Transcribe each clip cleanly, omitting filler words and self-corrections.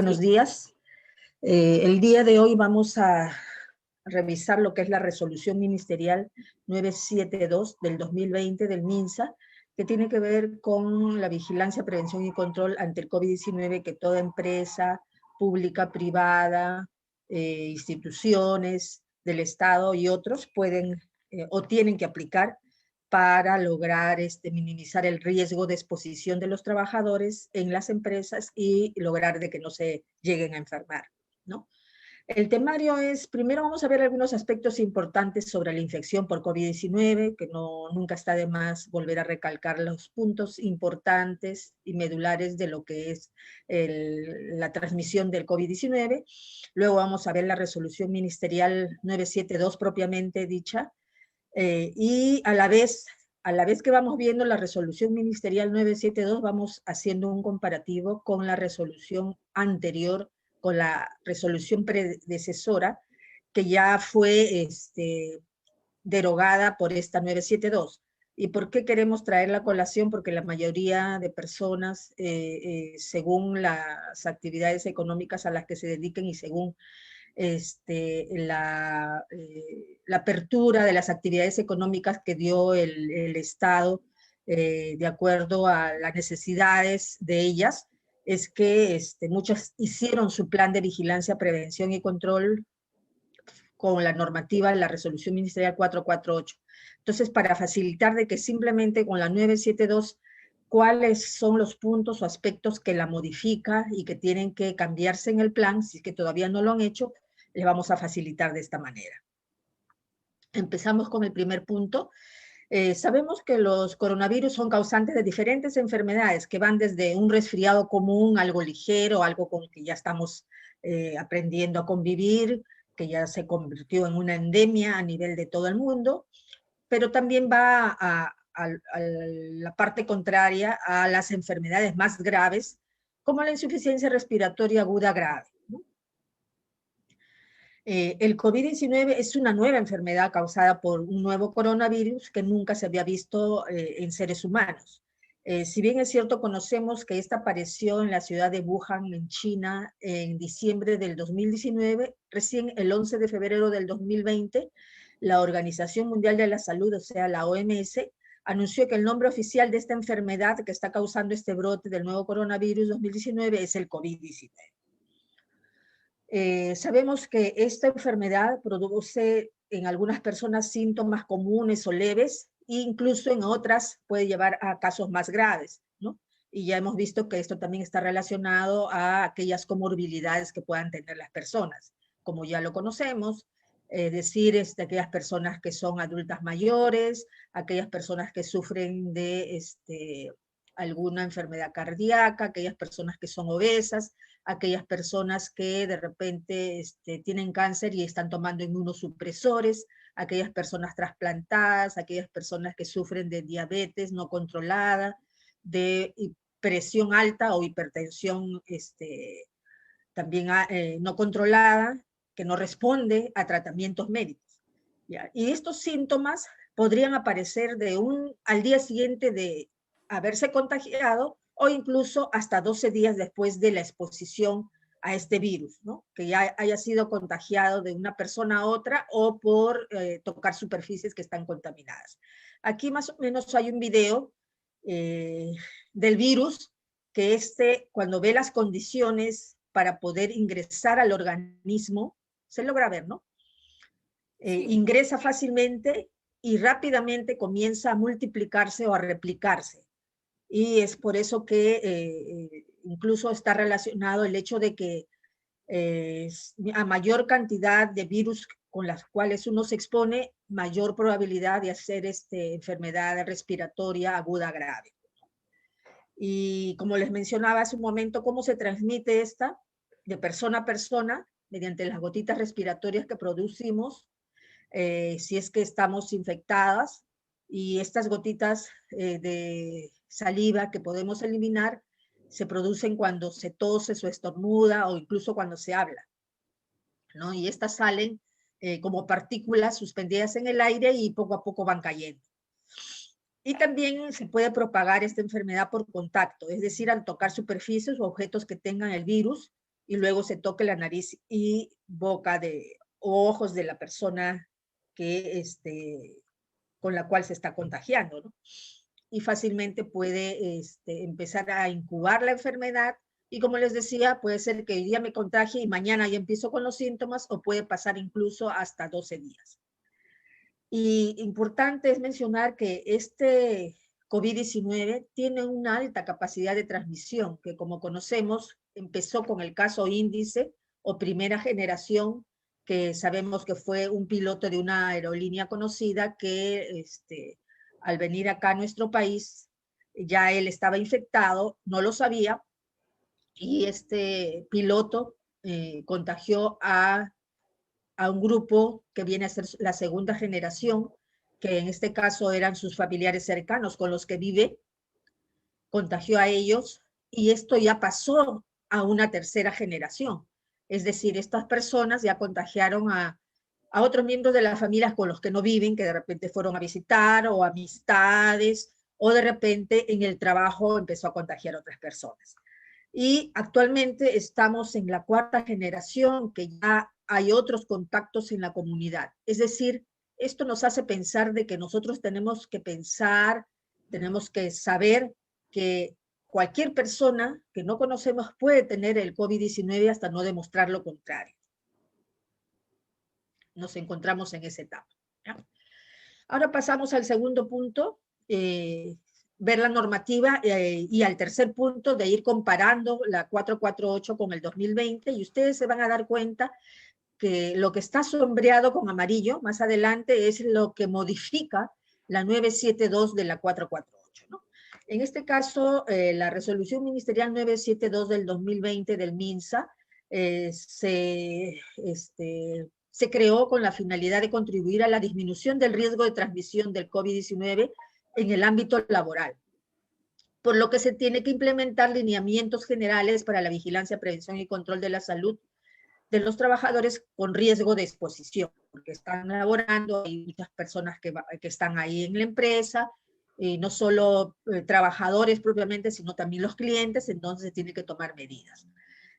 Buenos días. El día de hoy vamos a revisar lo que es la resolución ministerial 972 del 2020 del MINSA, que tiene que ver con la vigilancia, prevención y control ante el COVID-19 que toda empresa pública, privada, instituciones del Estado y otros pueden o tienen que aplicar para lograr minimizar el riesgo de exposición de los trabajadores en las empresas y lograr de que no se lleguen a enfermar, ¿no? El temario es, primero vamos a ver algunos aspectos importantes sobre la infección por COVID-19, que nunca está de más volver a recalcar los puntos importantes y medulares de lo que es la transmisión del COVID-19. Luego vamos a ver la resolución ministerial 972 propiamente dicha, y a la vez que vamos viendo la resolución ministerial 972, vamos haciendo un comparativo con la resolución anterior, con la resolución predecesora, que ya fue derogada por esta 972. ¿Y por qué queremos traer la colación? Porque la mayoría de personas, según las actividades económicas a las que se dediquen y según la apertura de las actividades económicas que dio el Estado de acuerdo a las necesidades de ellas, es que muchas hicieron su plan de vigilancia, prevención y control con la normativa, la resolución ministerial 448. Entonces, para facilitar de que simplemente con la 972, cuáles son los puntos o aspectos que la modifica y que tienen que cambiarse en el plan, si es que todavía no lo han hecho, les vamos a facilitar de esta manera. Empezamos con el primer punto. Sabemos que los coronavirus son causantes de diferentes enfermedades que van desde un resfriado común, algo ligero, algo con que ya estamos aprendiendo a convivir, que ya se convirtió en una endemia a nivel de todo el mundo, pero también va a la parte contraria a las enfermedades más graves, como la insuficiencia respiratoria aguda grave, ¿no? El COVID-19 es una nueva enfermedad causada por un nuevo coronavirus que nunca se había visto en seres humanos. Si bien es cierto, conocemos que esta apareció en la ciudad de Wuhan, en China, en diciembre del 2019, recién el 11 de febrero del 2020, la Organización Mundial de la Salud, o sea, la OMS, anunció que el nombre oficial de esta enfermedad que está causando este brote del nuevo coronavirus 2019 es el COVID-19. Sabemos que esta enfermedad produce en algunas personas síntomas comunes o leves, e incluso en otras puede llevar a casos más graves, ¿no? Y ya hemos visto que esto también está relacionado a aquellas comorbilidades que puedan tener las personas, como ya lo conocemos, es decir, aquellas personas que son adultas mayores, aquellas personas que sufren de alguna enfermedad cardíaca, aquellas personas que son obesas, aquellas personas que de repente tienen cáncer y están tomando inmunosupresores, aquellas personas trasplantadas, aquellas personas que sufren de diabetes no controlada, de presión alta o hipertensión también no controlada, que no responde a tratamientos médicos, ¿ya? Y estos síntomas podrían aparecer al día siguiente de haberse contagiado o incluso hasta 12 días después de la exposición a este virus, ¿no? Que ya haya sido contagiado de una persona a otra o por tocar superficies que están contaminadas. Aquí más o menos hay un video del virus que cuando ve las condiciones para poder ingresar al organismo, se logra ver, ¿no? Ingresa fácilmente y rápidamente comienza a multiplicarse o a replicarse. Y es por eso que incluso está relacionado el hecho de que a mayor cantidad de virus con las cuales uno se expone, mayor probabilidad de hacer enfermedad respiratoria aguda grave. Y como les mencionaba hace un momento, ¿cómo se transmite esta? De persona a persona, mediante las gotitas respiratorias que producimos, si es que estamos infectadas, y estas gotitas de saliva que podemos eliminar se producen cuando se tose o estornuda o incluso cuando se habla, ¿no? Y estas salen como partículas suspendidas en el aire y poco a poco van cayendo. Y también se puede propagar esta enfermedad por contacto, es decir, al tocar superficies o objetos que tengan el virus y luego se toque la nariz y boca o ojos de la persona que, con la cual se está contagiando, ¿no? Y fácilmente puede empezar a incubar la enfermedad. Y como les decía, puede ser que hoy día me contagie y mañana ya empiezo con los síntomas, o puede pasar incluso hasta 12 días. Y importante es mencionar que este COVID-19 tiene una alta capacidad de transmisión, que como conocemos, empezó con el caso índice o primera generación, que sabemos que fue un piloto de una aerolínea conocida que al venir acá a nuestro país, ya él estaba infectado, no lo sabía, y este piloto contagió a un grupo que viene a ser la segunda generación, que en este caso eran sus familiares cercanos con los que vive, contagió a ellos, y esto ya pasó a una tercera generación. Es decir, estas personas ya contagiaron a otros miembros de las familias con los que no viven, que de repente fueron a visitar, o amistades, o de repente en el trabajo empezó a contagiar a otras personas. Y actualmente estamos en la cuarta generación, que ya hay otros contactos en la comunidad. Es decir, esto nos hace pensar de que nosotros tenemos que pensar, tenemos que saber que cualquier persona que no conocemos puede tener el COVID-19 hasta no demostrar lo contrario. Nos encontramos en esa etapa, ¿ya? Ahora pasamos al segundo punto, ver la normativa, y al tercer punto de ir comparando la 448 con el 2020, y ustedes se van a dar cuenta que lo que está sombreado con amarillo más adelante es lo que modifica la 972 de la 448, ¿no? En este caso, la resolución ministerial 972 del 2020 del MINSA se creó con la finalidad de contribuir a la disminución del riesgo de transmisión del COVID-19 en el ámbito laboral, por lo que se tiene que implementar lineamientos generales para la vigilancia, prevención y control de la salud de los trabajadores con riesgo de exposición, porque están laborando, hay muchas personas que están ahí en la empresa, y no solo trabajadores propiamente, sino también los clientes, entonces se tiene que tomar medidas.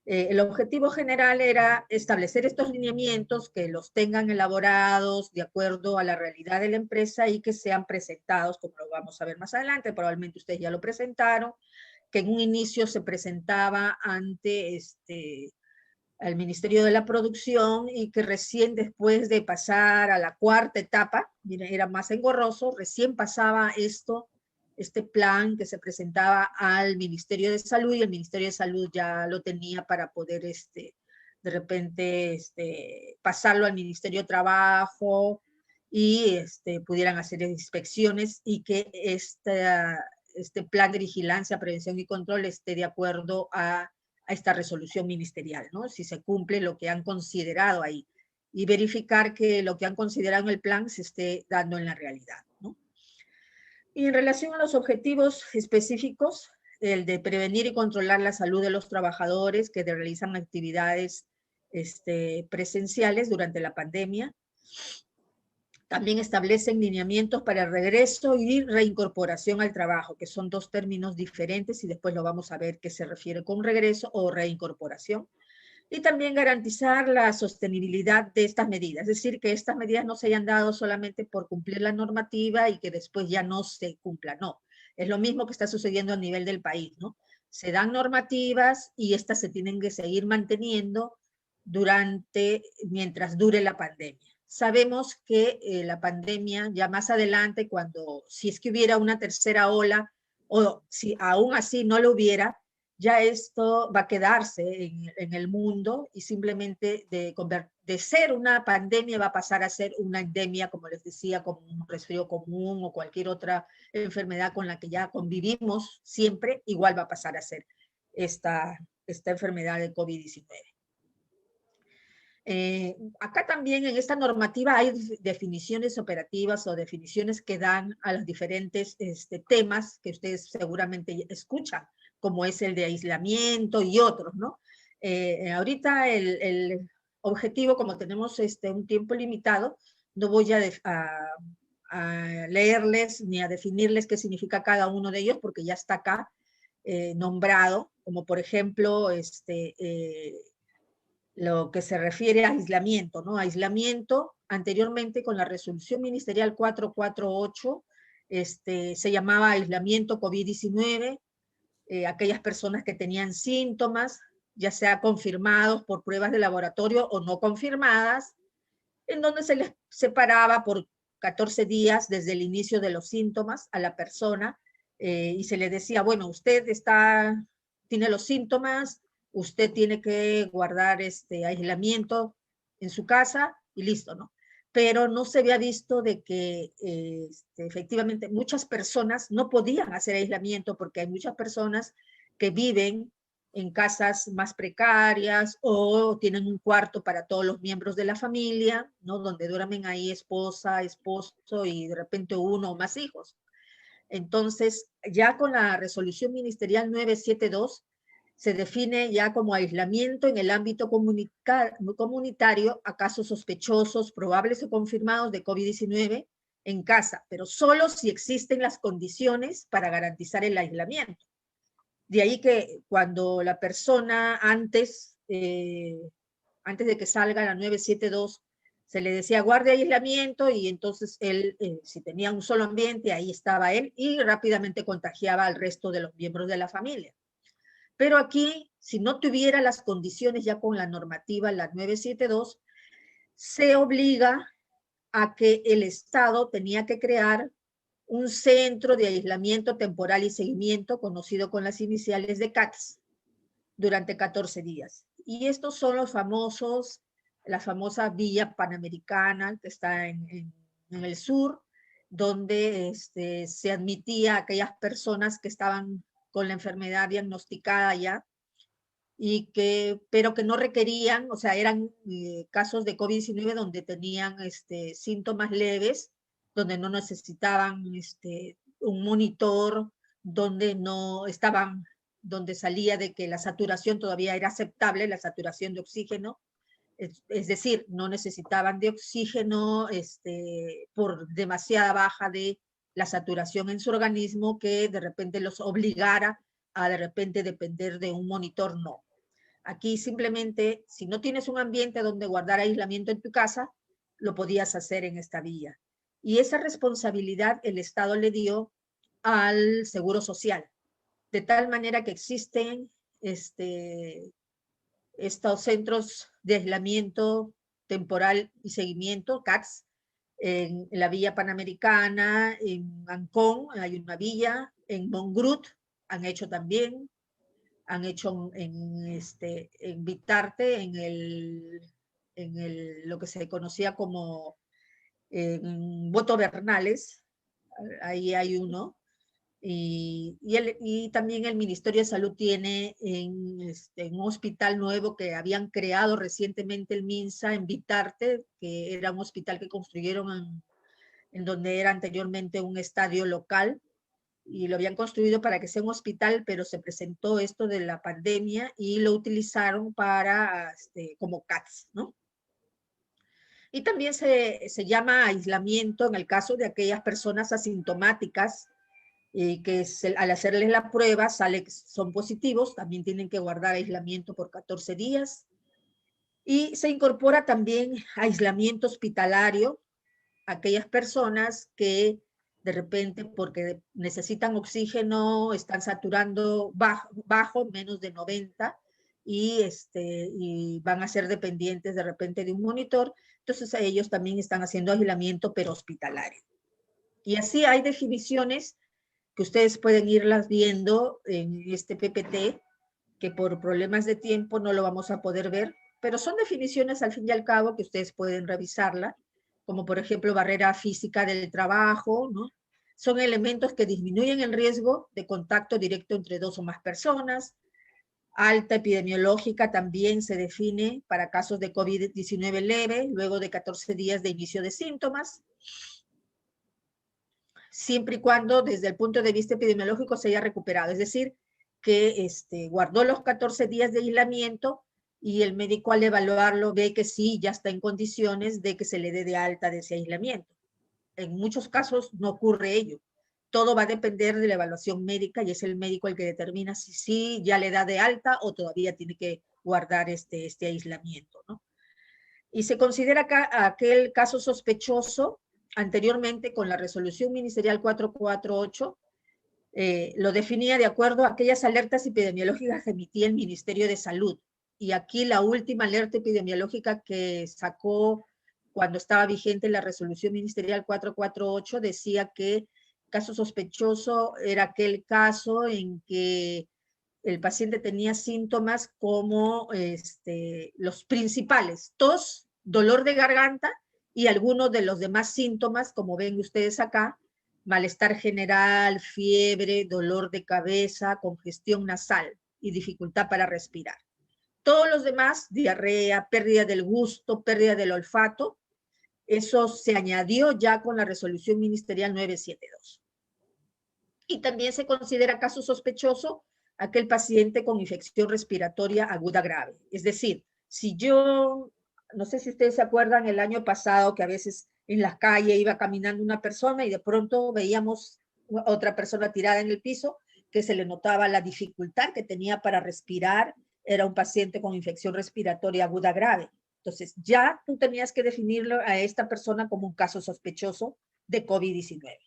El objetivo general era establecer estos lineamientos, que los tengan elaborados de acuerdo a la realidad de la empresa y que sean presentados, como lo vamos a ver más adelante, probablemente ustedes ya lo presentaron, que en un inicio se presentaba ante al Ministerio de la Producción, y que recién después de pasar a la cuarta etapa, era más engorroso, recién pasaba este plan que se presentaba al Ministerio de Salud, y el Ministerio de Salud ya lo tenía para poder de repente pasarlo al Ministerio de Trabajo, y pudieran hacer inspecciones, y que este plan de vigilancia, prevención y control esté de acuerdo a esta resolución ministerial, ¿no? Si se cumple lo que han considerado ahí, y verificar que lo que han considerado en el plan se esté dando en la realidad, ¿no? Y en relación a los objetivos específicos, el de prevenir y controlar la salud de los trabajadores que realizan actividades presenciales durante la pandemia. También establecen lineamientos para el regreso y reincorporación al trabajo, que son dos términos diferentes, y después lo vamos a ver qué se refiere con regreso o reincorporación. Y también garantizar la sostenibilidad de estas medidas, es decir, que estas medidas no se hayan dado solamente por cumplir la normativa y que después ya no se cumpla, no. Es lo mismo que está sucediendo a nivel del país, ¿no? Se dan normativas y estas se tienen que seguir manteniendo mientras dure la pandemia. Sabemos que la pandemia ya más adelante, si es que hubiera una tercera ola, o si aún así no lo hubiera, ya esto va a quedarse en el mundo, y simplemente de ser una pandemia va a pasar a ser una endemia, como les decía, como un resfrío común o cualquier otra enfermedad con la que ya convivimos siempre, igual va a pasar a ser esta enfermedad de COVID-19. Acá también en esta normativa hay definiciones operativas o definiciones que dan a los diferentes temas que ustedes seguramente escuchan, como es el de aislamiento y otros, ¿no? Ahorita el objetivo, como tenemos un tiempo limitado, no voy a leerles ni a definirles qué significa cada uno de ellos, porque ya está acá nombrado, como por ejemplo lo que se refiere a aislamiento, ¿no? Aislamiento, anteriormente con la resolución ministerial 448, se llamaba aislamiento COVID-19, aquellas personas que tenían síntomas, ya sea confirmados por pruebas de laboratorio o no confirmadas, en donde se les separaba por 14 días desde el inicio de los síntomas a la persona, y se le decía, bueno, usted tiene los síntomas, usted tiene que guardar aislamiento en su casa y listo, ¿no? Pero no se había visto de que efectivamente muchas personas no podían hacer aislamiento porque hay muchas personas que viven en casas más precarias o tienen un cuarto para todos los miembros de la familia, ¿no? Donde duermen ahí esposa, esposo y de repente uno o más hijos. Entonces, ya con la resolución ministerial 972, se define ya como aislamiento en el ámbito comunitario a casos sospechosos, probables o confirmados de COVID-19 en casa, pero solo si existen las condiciones para garantizar el aislamiento. De ahí que cuando la persona antes de que salga la 972, se le decía guarde aislamiento y entonces él, si tenía un solo ambiente, ahí estaba él y rápidamente contagiaba al resto de los miembros de la familia. Pero aquí, si no tuviera las condiciones ya con la normativa, la 972, se obliga a que el Estado tenía que crear un centro de aislamiento temporal y seguimiento conocido con las iniciales de CATS durante 14 días. Y estos son la famosa Villa Panamericana que está en el sur, donde se admitía a aquellas personas que estaban con la enfermedad diagnosticada ya, pero que no requerían, o sea, eran casos de COVID-19 donde tenían síntomas leves, donde no necesitaban un monitor, donde no estaban, donde salía de que la saturación todavía era aceptable, la saturación de oxígeno, es decir, no necesitaban de oxígeno por demasiada baja de la saturación en su organismo que de repente los obligara a de repente depender de un monitor, no. Aquí simplemente, si no tienes un ambiente donde guardar aislamiento en tu casa, lo podías hacer en esta vía. Y esa responsabilidad el Estado le dio al Seguro Social, de tal manera que existen estos centros de aislamiento temporal y seguimiento, CATS, en la Villa Panamericana, en Ancón hay una villa, en Mongrut han hecho también, han hecho en Vitarte, lo que se conocía como Voto Bernales, ahí hay uno, y también el Ministerio de Salud tiene en un hospital nuevo que habían creado recientemente el MINSA en Vitarte, que era un hospital que construyeron en donde era anteriormente un estadio local, y lo habían construido para que sea un hospital, pero se presentó esto de la pandemia y lo utilizaron para, como CATS, ¿no? Y también se llama aislamiento en el caso de aquellas personas asintomáticas que al hacerles la prueba son positivos, también tienen que guardar aislamiento por 14 días. Y se incorpora también aislamiento hospitalario, aquellas personas que de repente porque necesitan oxígeno, están saturando bajo menos de 90 y van a ser dependientes de repente de un monitor, entonces ellos también están haciendo aislamiento pero hospitalario. Y así hay definiciones que ustedes pueden irlas viendo en este PPT, que por problemas de tiempo no lo vamos a poder ver, pero son definiciones al fin y al cabo que ustedes pueden revisarla, como por ejemplo barrera física del trabajo, ¿no? Son elementos que disminuyen el riesgo de contacto directo entre dos o más personas. Alta epidemiológica también se define para casos de COVID-19 leve, luego de 14 días de inicio de síntomas, siempre y cuando desde el punto de vista epidemiológico se haya recuperado, es decir, que guardó los 14 días de aislamiento y el médico al evaluarlo ve que sí, ya está en condiciones de que se le dé de alta de ese aislamiento. En muchos casos no ocurre ello. Todo va a depender de la evaluación médica y es el médico el que determina si sí ya le da de alta o todavía tiene que guardar este aislamiento, ¿no? Y se considera aquel caso sospechoso anteriormente con la resolución ministerial 448, lo definía de acuerdo a aquellas alertas epidemiológicas que emitía el Ministerio de Salud. Y aquí la última alerta epidemiológica que sacó cuando estaba vigente la resolución ministerial 448 decía que caso sospechoso era aquel caso en que el paciente tenía síntomas como los principales: tos, dolor de garganta y algunos de los demás síntomas, como ven ustedes acá: malestar general, fiebre, dolor de cabeza, congestión nasal y dificultad para respirar. Todos los demás, diarrea, pérdida del gusto, pérdida del olfato, eso se añadió ya con la resolución ministerial 972. Y también se considera caso sospechoso aquel paciente con infección respiratoria aguda grave. Es decir, si yo, no sé si ustedes se acuerdan el año pasado que a veces en la calle iba caminando una persona y de pronto veíamos otra persona tirada en el piso, que se le notaba la dificultad que tenía para respirar, era un paciente con infección respiratoria aguda grave. Entonces ya tú tenías que definirlo a esta persona como un caso sospechoso de COVID-19.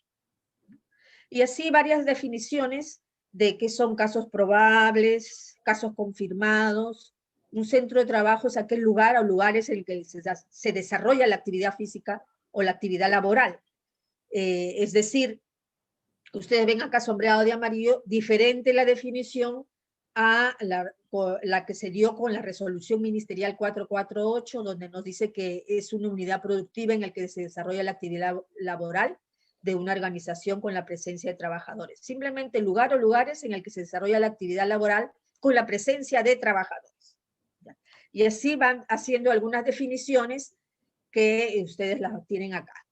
Y así varias definiciones de qué son casos probables, casos confirmados. Un centro de trabajo es aquel lugar o lugares en el que se desarrolla la actividad física o la actividad laboral. Es decir, ustedes ven acá sombreado de amarillo, diferente la definición a la que se dio con la resolución ministerial 448, donde nos dice que es una unidad productiva en la que se desarrolla la actividad laboral de una organización con la presencia de trabajadores. Simplemente lugar o lugares en el que se desarrolla la actividad laboral con la presencia de trabajadores. Y así van haciendo algunas definiciones que ustedes las tienen acá.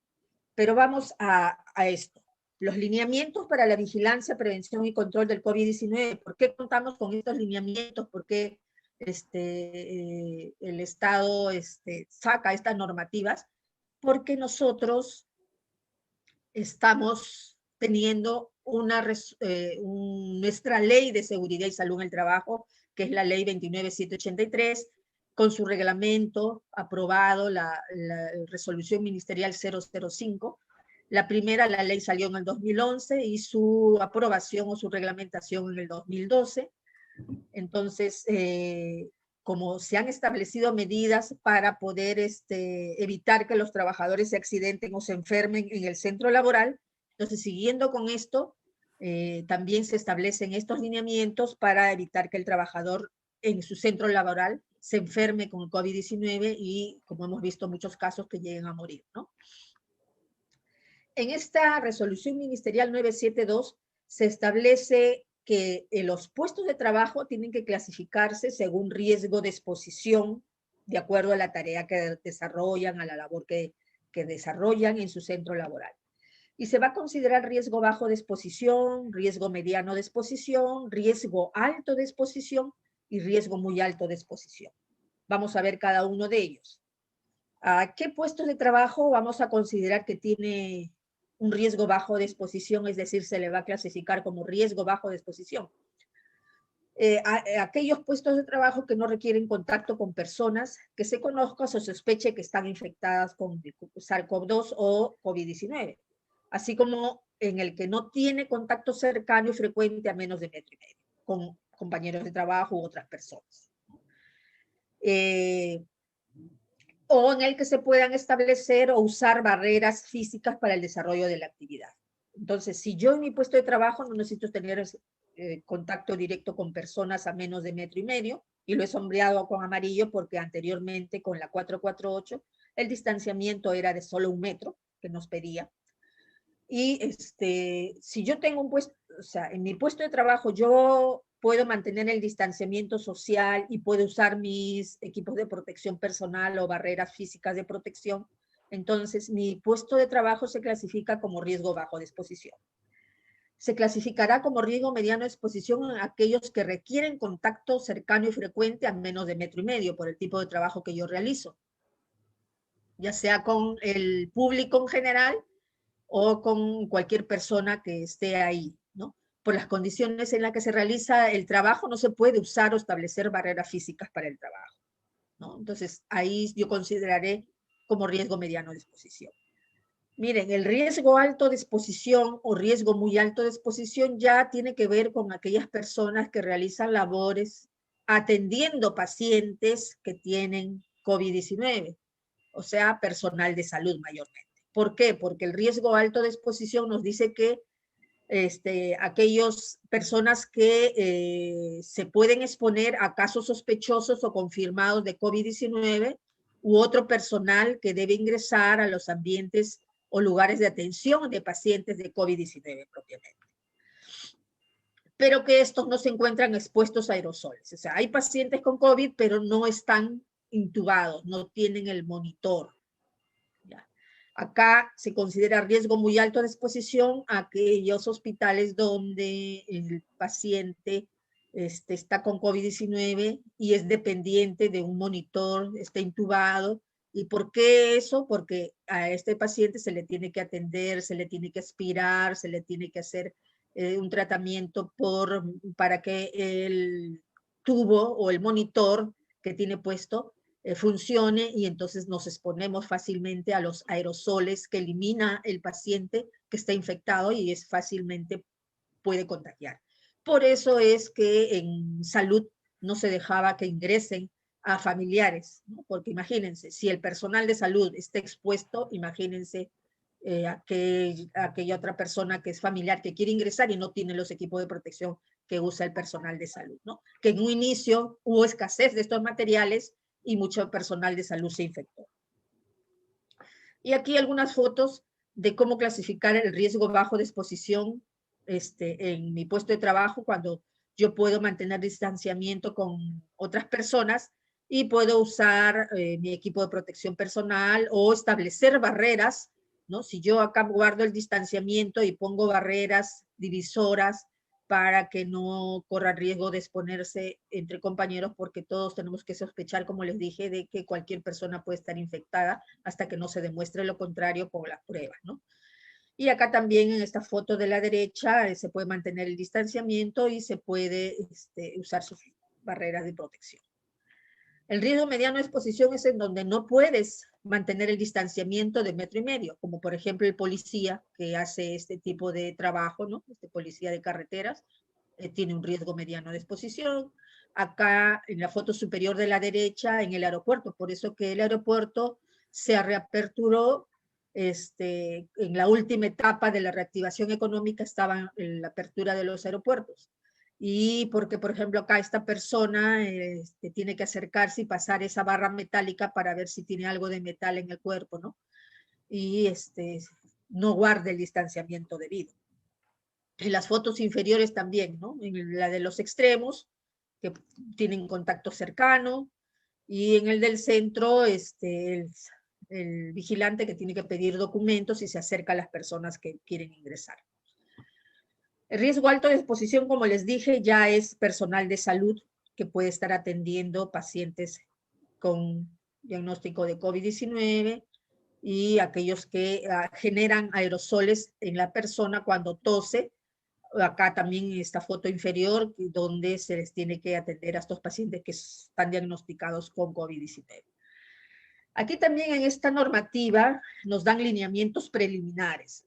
Pero vamos a esto. Los lineamientos para la vigilancia, prevención y control del COVID-19. ¿Por qué contamos con estos lineamientos? ¿Por qué el Estado saca estas normativas? Porque nosotros estamos teniendo nuestra ley de seguridad y salud en el trabajo, que es la ley 29783, con su reglamento aprobado, la resolución ministerial 005. La primera, la ley salió en el 2011 y su aprobación o su reglamentación en el 2012. Entonces, como se han establecido medidas para poder evitar que los trabajadores se accidenten o se enfermen en el centro laboral, entonces siguiendo con esto, también se establecen estos lineamientos para evitar que el trabajador en su centro laboral se enferme con el COVID-19 y, como hemos visto, muchos casos que lleguen a morir, ¿no? En esta resolución ministerial 972 se establece que los puestos de trabajo tienen que clasificarse según riesgo de exposición, de acuerdo a la tarea que desarrollan, a la labor que desarrollan en su centro laboral. Y se va a considerar riesgo bajo de exposición, riesgo mediano de exposición, riesgo alto de exposición y riesgo muy alto de exposición. Vamos a ver cada uno de ellos. ¿A qué puestos de trabajo vamos a considerar que tiene un riesgo bajo de exposición? Es decir, se le va a clasificar como riesgo bajo de exposición. Aquellos puestos de trabajo que no requieren contacto con personas que se conozca o se sospeche que están infectadas con SARS-CoV-2 o COVID-19, así como en el que no tiene contacto cercano y frecuente a menos de 1,5 metros con compañeros de trabajo u otras personas. O en el que se puedan establecer o usar barreras físicas para el desarrollo de la actividad. Entonces, si yo en mi puesto de trabajo no necesito tener contacto directo con personas a menos de 1,5 metros, y lo he sombreado con amarillo porque anteriormente con la 448 el distanciamiento era de solo 1 metro que nos pedía. Y si yo tengo un puesto, o sea, en mi puesto de trabajo yo puedo mantener el distanciamiento social y puedo usar mis equipos de protección personal o barreras físicas de protección, entonces mi puesto de trabajo se clasifica como riesgo bajo de exposición. Se clasificará como riesgo mediano de exposición en aquellos que requieren contacto cercano y frecuente a menos de 1,5 metros por el tipo de trabajo que yo realizo, ya sea con el público en general o con cualquier persona que esté ahí, ¿no? por las condiciones en las que se realiza el trabajo, no se puede usar o establecer barreras físicas para el trabajo, ¿no? Entonces, ahí yo consideraré como riesgo mediano de exposición. Miren, el riesgo alto de exposición o riesgo muy alto de exposición ya tiene que ver con aquellas personas que realizan labores atendiendo pacientes que tienen COVID-19, o sea, personal de salud mayormente. ¿Por qué? Porque el riesgo alto de exposición nos dice que aquellas personas que se pueden exponer a casos sospechosos o confirmados de COVID-19 u otro personal que debe ingresar a los ambientes o lugares de atención de pacientes de COVID-19 propiamente. Pero que estos no se encuentran expuestos a aerosoles. O sea, hay pacientes con COVID, pero no están intubados, no tienen el monitor. ¿Ya? Acá se considera riesgo muy alto de exposición a aquellos hospitales donde el paciente está con COVID-19 y es dependiente de un monitor, está intubado. ¿Y por qué eso? Porque a este paciente se le tiene que atender, se le tiene que aspirar, se le tiene que hacer un tratamiento para que el tubo o el monitor que tiene puesto funcione, y entonces nos exponemos fácilmente a los aerosoles que elimina el paciente que está infectado y es fácilmente puede contagiar. Por eso es que en salud no se dejaba que ingresen a familiares, ¿no? Porque imagínense, si el personal de salud está expuesto, imagínense aquella otra persona que es familiar que quiere ingresar y no tiene los equipos de protección que usa el personal de salud, ¿no? Que en un inicio hubo escasez de estos materiales y mucho personal de salud se infectó. Y aquí algunas fotos de cómo clasificar el riesgo bajo de exposición en mi puesto de trabajo, cuando yo puedo mantener distanciamiento con otras personas y puedo usar mi equipo de protección personal o establecer barreras, ¿no? Si yo acá guardo el distanciamiento y pongo barreras divisoras para que no corra riesgo de exponerse entre compañeros, porque todos tenemos que sospechar, como les dije, de que cualquier persona puede estar infectada hasta que no se demuestre lo contrario con las pruebas, ¿no? Y acá también en esta foto de la derecha se puede mantener el distanciamiento y se puede usar sus barreras de protección. El riesgo mediano de exposición es en donde no puedes mantener el distanciamiento de 1,5 metros, como por ejemplo el policía que hace este tipo de trabajo, ¿no? Este policía de carreteras tiene un riesgo mediano de exposición. Acá en la foto superior de la derecha, en el aeropuerto, por eso que el aeropuerto se reaperturó en la última etapa de la reactivación económica, estaba en la apertura de los aeropuertos. Y porque, por ejemplo, acá esta persona tiene que acercarse y pasar esa barra metálica para ver si tiene algo de metal en el cuerpo, ¿no? Y no guarda el distanciamiento debido. En las fotos inferiores también, ¿no? En la de los extremos, que tienen contacto cercano, y en el del centro, el vigilante que tiene que pedir documentos y se acerca a las personas que quieren ingresar. El riesgo alto de exposición, como les dije, ya es personal de salud que puede estar atendiendo pacientes con diagnóstico de COVID-19 y aquellos que generan aerosoles en la persona cuando tose. Acá también en esta foto inferior, donde se les tiene que atender a estos pacientes que están diagnosticados con COVID-19. Aquí también en esta normativa nos dan lineamientos preliminares.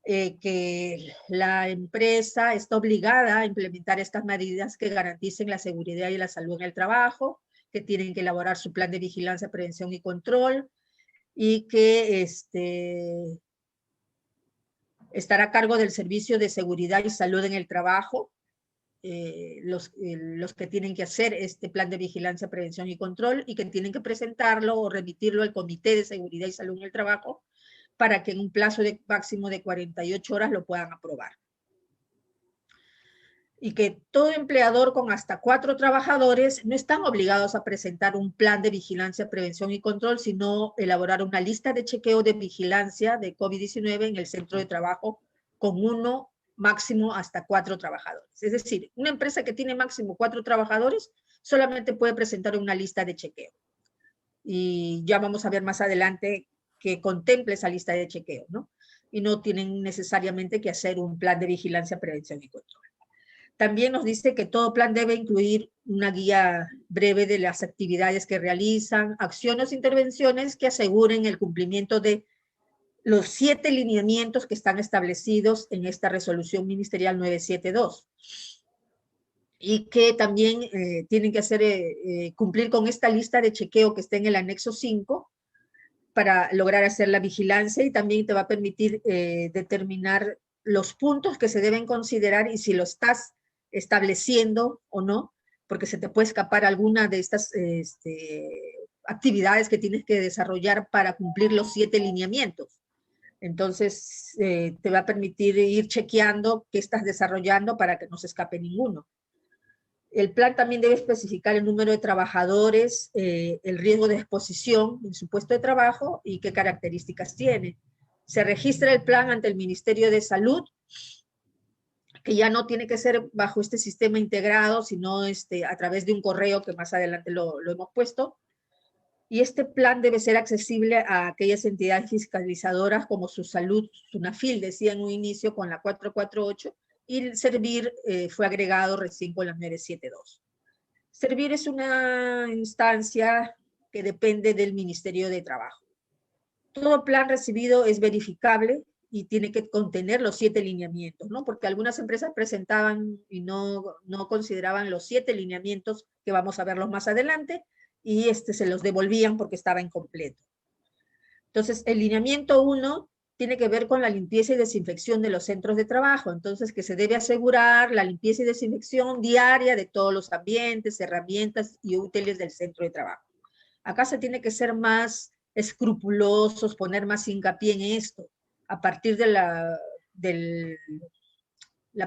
Que la empresa está obligada a implementar estas medidas que garanticen la seguridad y la salud en el trabajo, que tienen que elaborar su plan de vigilancia, prevención y control, y que estará a cargo del Servicio de Seguridad y Salud en el Trabajo, los que tienen que hacer este plan de vigilancia, prevención y control, y que tienen que presentarlo o remitirlo al Comité de Seguridad y Salud en el Trabajo, para que en un plazo máximo de 48 horas lo puedan aprobar. Y que todo empleador con hasta 4 trabajadores no están obligados a presentar un plan de vigilancia, prevención y control, sino elaborar una lista de chequeo de vigilancia de COVID-19 en el centro de trabajo con uno, máximo hasta 4 trabajadores. Es decir, una empresa que tiene máximo 4 trabajadores solamente puede presentar una lista de chequeo. Y ya vamos a ver más adelante que contemple esa lista de chequeo, ¿no? y no tienen necesariamente que hacer un plan de vigilancia, prevención y control. También nos dice que todo plan debe incluir una guía breve de las actividades que realizan, acciones e intervenciones que aseguren el cumplimiento de los 7 lineamientos que están establecidos en esta resolución ministerial 972. Y que también tienen que hacer cumplir con esta lista de chequeo que está en el anexo 5 para lograr hacer la vigilancia, y también te va a permitir determinar los puntos que se deben considerar y si lo estás estableciendo o no, porque se te puede escapar alguna de estas actividades que tienes que desarrollar para cumplir los 7 lineamientos. Entonces, te va a permitir ir chequeando qué estás desarrollando para que no se escape ninguno. El plan también debe especificar el número de trabajadores, el riesgo de exposición en su puesto de trabajo y qué características tiene. Se registra el plan ante el Ministerio de Salud, que ya no tiene que ser bajo este sistema integrado, sino a través de un correo que más adelante lo hemos puesto. Y este plan debe ser accesible a aquellas entidades fiscalizadoras como Su Salud, SUNAFIL, decía en un inicio con la 448, y el Servir fue agregado recién con la 972. Servir es una instancia que depende del Ministerio de Trabajo. Todo plan recibido es verificable y tiene que contener los 7 lineamientos, ¿no? Porque algunas empresas presentaban y no consideraban los 7 lineamientos, que vamos a verlos más adelante, y se los devolvían porque estaba incompleto. Entonces, el lineamiento 1 tiene que ver con la limpieza y desinfección de los centros de trabajo, entonces que se debe asegurar la limpieza y desinfección diaria de todos los ambientes, herramientas y útiles del centro de trabajo. Acá se tiene que ser más escrupulosos, poner más hincapié en esto, a partir de la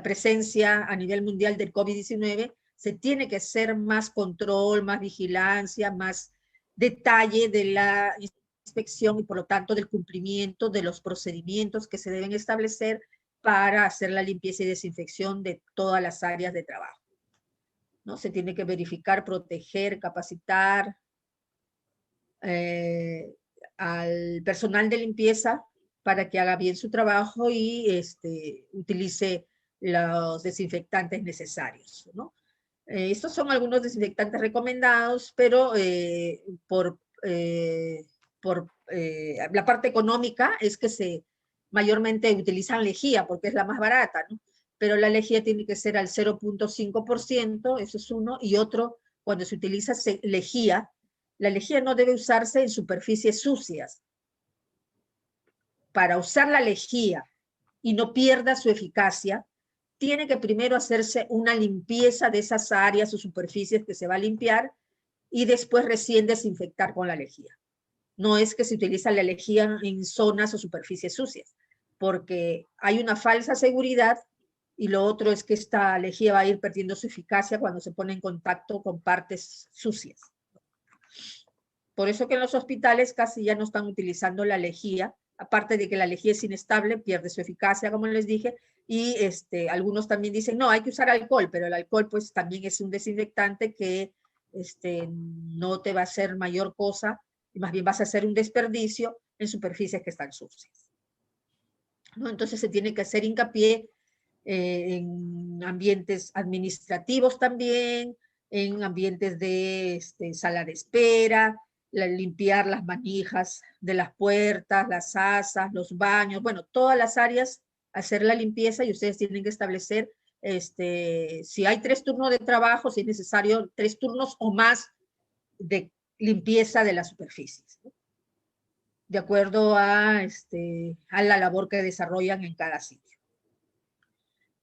presencia a nivel mundial del COVID-19, se tiene que hacer más control, más vigilancia, más detalle de la inspección y por lo tanto del cumplimiento de los procedimientos que se deben establecer para hacer la limpieza y desinfección de todas las áreas de trabajo, ¿no? Se tiene que verificar, proteger, capacitar al personal de limpieza para que haga bien su trabajo y utilice los desinfectantes necesarios, ¿no? Estos son algunos desinfectantes recomendados, pero por la parte económica es que se mayormente utilizan lejía porque es la más barata, ¿no? Pero la lejía tiene que ser al 0.5%, eso es uno, y otro, cuando se utiliza lejía, la lejía no debe usarse en superficies sucias. Para usar la lejía y no pierda su eficacia, tiene que primero hacerse una limpieza de esas áreas o superficies que se va a limpiar y después recién desinfectar con la lejía. No es que se utiliza la lejía en zonas o superficies sucias, porque hay una falsa seguridad y lo otro es que esta lejía va a ir perdiendo su eficacia cuando se pone en contacto con partes sucias. Por eso que en los hospitales casi ya no están utilizando la lejía, aparte de que la lejía es inestable, pierde su eficacia, como les dije, y algunos también dicen, no, hay que usar alcohol, pero el alcohol pues también es un desinfectante que no te va a hacer mayor cosa, y más bien vas a hacer un desperdicio en superficies que están sucias, ¿no? Entonces se tiene que hacer hincapié en ambientes administrativos también, en ambientes de sala de espera, limpiar las manijas de las puertas, las asas, los baños, bueno, todas las áreas, hacer la limpieza, y ustedes tienen que establecer si hay 3 turnos de trabajo, si es necesario 3 turnos o más de limpieza de las superficies, ¿no? De acuerdo a la labor que desarrollan en cada sitio.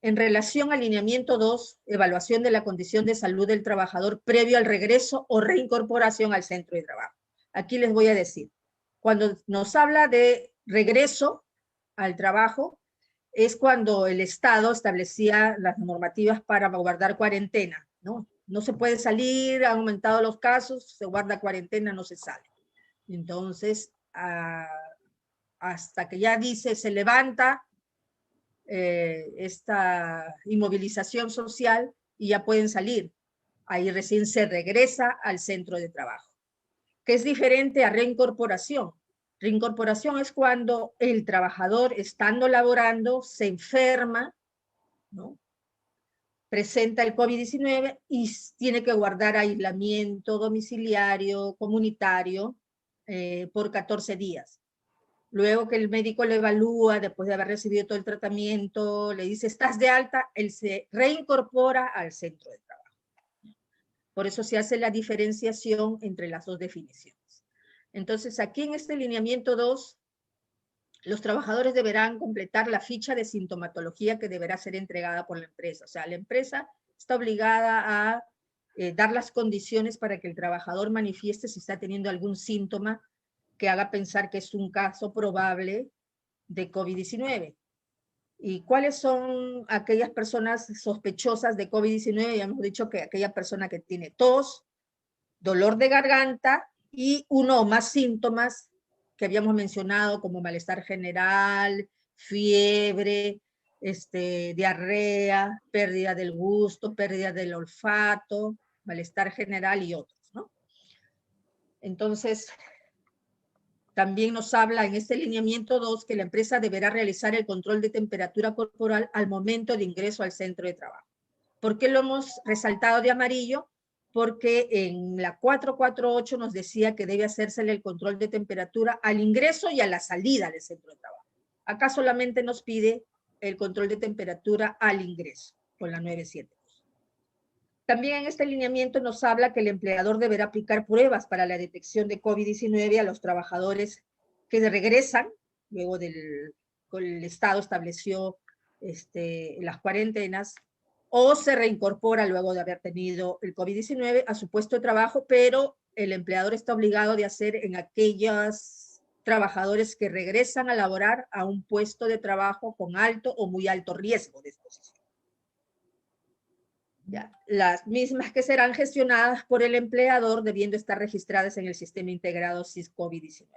En relación al lineamiento 2, evaluación de la condición de salud del trabajador previo al regreso o reincorporación al centro de trabajo. Aquí les voy a decir, cuando nos habla de regreso al trabajo, es cuando el Estado establecía las normativas para guardar cuarentena, ¿no? No se puede salir, han aumentado los casos, se guarda cuarentena, no se sale. Entonces, hasta que ya dice, se levanta esta inmovilización social y ya pueden salir. Ahí recién se regresa al centro de trabajo, que es diferente a reincorporación. Reincorporación es cuando el trabajador, estando laborando, se enferma, ¿no? Presenta el COVID-19 y tiene que guardar aislamiento domiciliario, comunitario, por 14 días. Luego que el médico le evalúa, después de haber recibido todo el tratamiento, le dice, estás de alta, él se reincorpora al centro de trabajo. Por eso se hace la diferenciación entre las dos definiciones. Entonces, aquí en este lineamiento 2, los trabajadores deberán completar la ficha de sintomatología que deberá ser entregada por la empresa. O sea, la empresa está obligada a dar las condiciones para que el trabajador manifieste si está teniendo algún síntoma que haga pensar que es un caso probable de COVID-19. ¿Y cuáles son aquellas personas sospechosas de COVID-19? Ya hemos dicho que aquella persona que tiene tos, dolor de garganta y uno o más síntomas que habíamos mencionado, como malestar general, fiebre, diarrea, pérdida del gusto, pérdida del olfato, malestar general y otros, ¿no? Entonces, también nos habla en este lineamiento 2 que la empresa deberá realizar el control de temperatura corporal al momento de ingreso al centro de trabajo. ¿Por qué lo hemos resaltado de amarillo? Porque en la 448 nos decía que debe hacérsele el control de temperatura al ingreso y a la salida del centro de trabajo. Acá solamente nos pide el control de temperatura al ingreso, con la 972. También en este lineamiento nos habla que el empleador deberá aplicar pruebas para la detección de COVID-19 a los trabajadores que regresan, luego el Estado estableció las cuarentenas, o se reincorpora luego de haber tenido el COVID-19 a su puesto de trabajo, pero el empleador está obligado de hacer en aquellos trabajadores que regresan a laborar a un puesto de trabajo con alto o muy alto riesgo de exposición. Ya, las mismas que serán gestionadas por el empleador debiendo estar registradas en el sistema integrado SIS-COVID-19.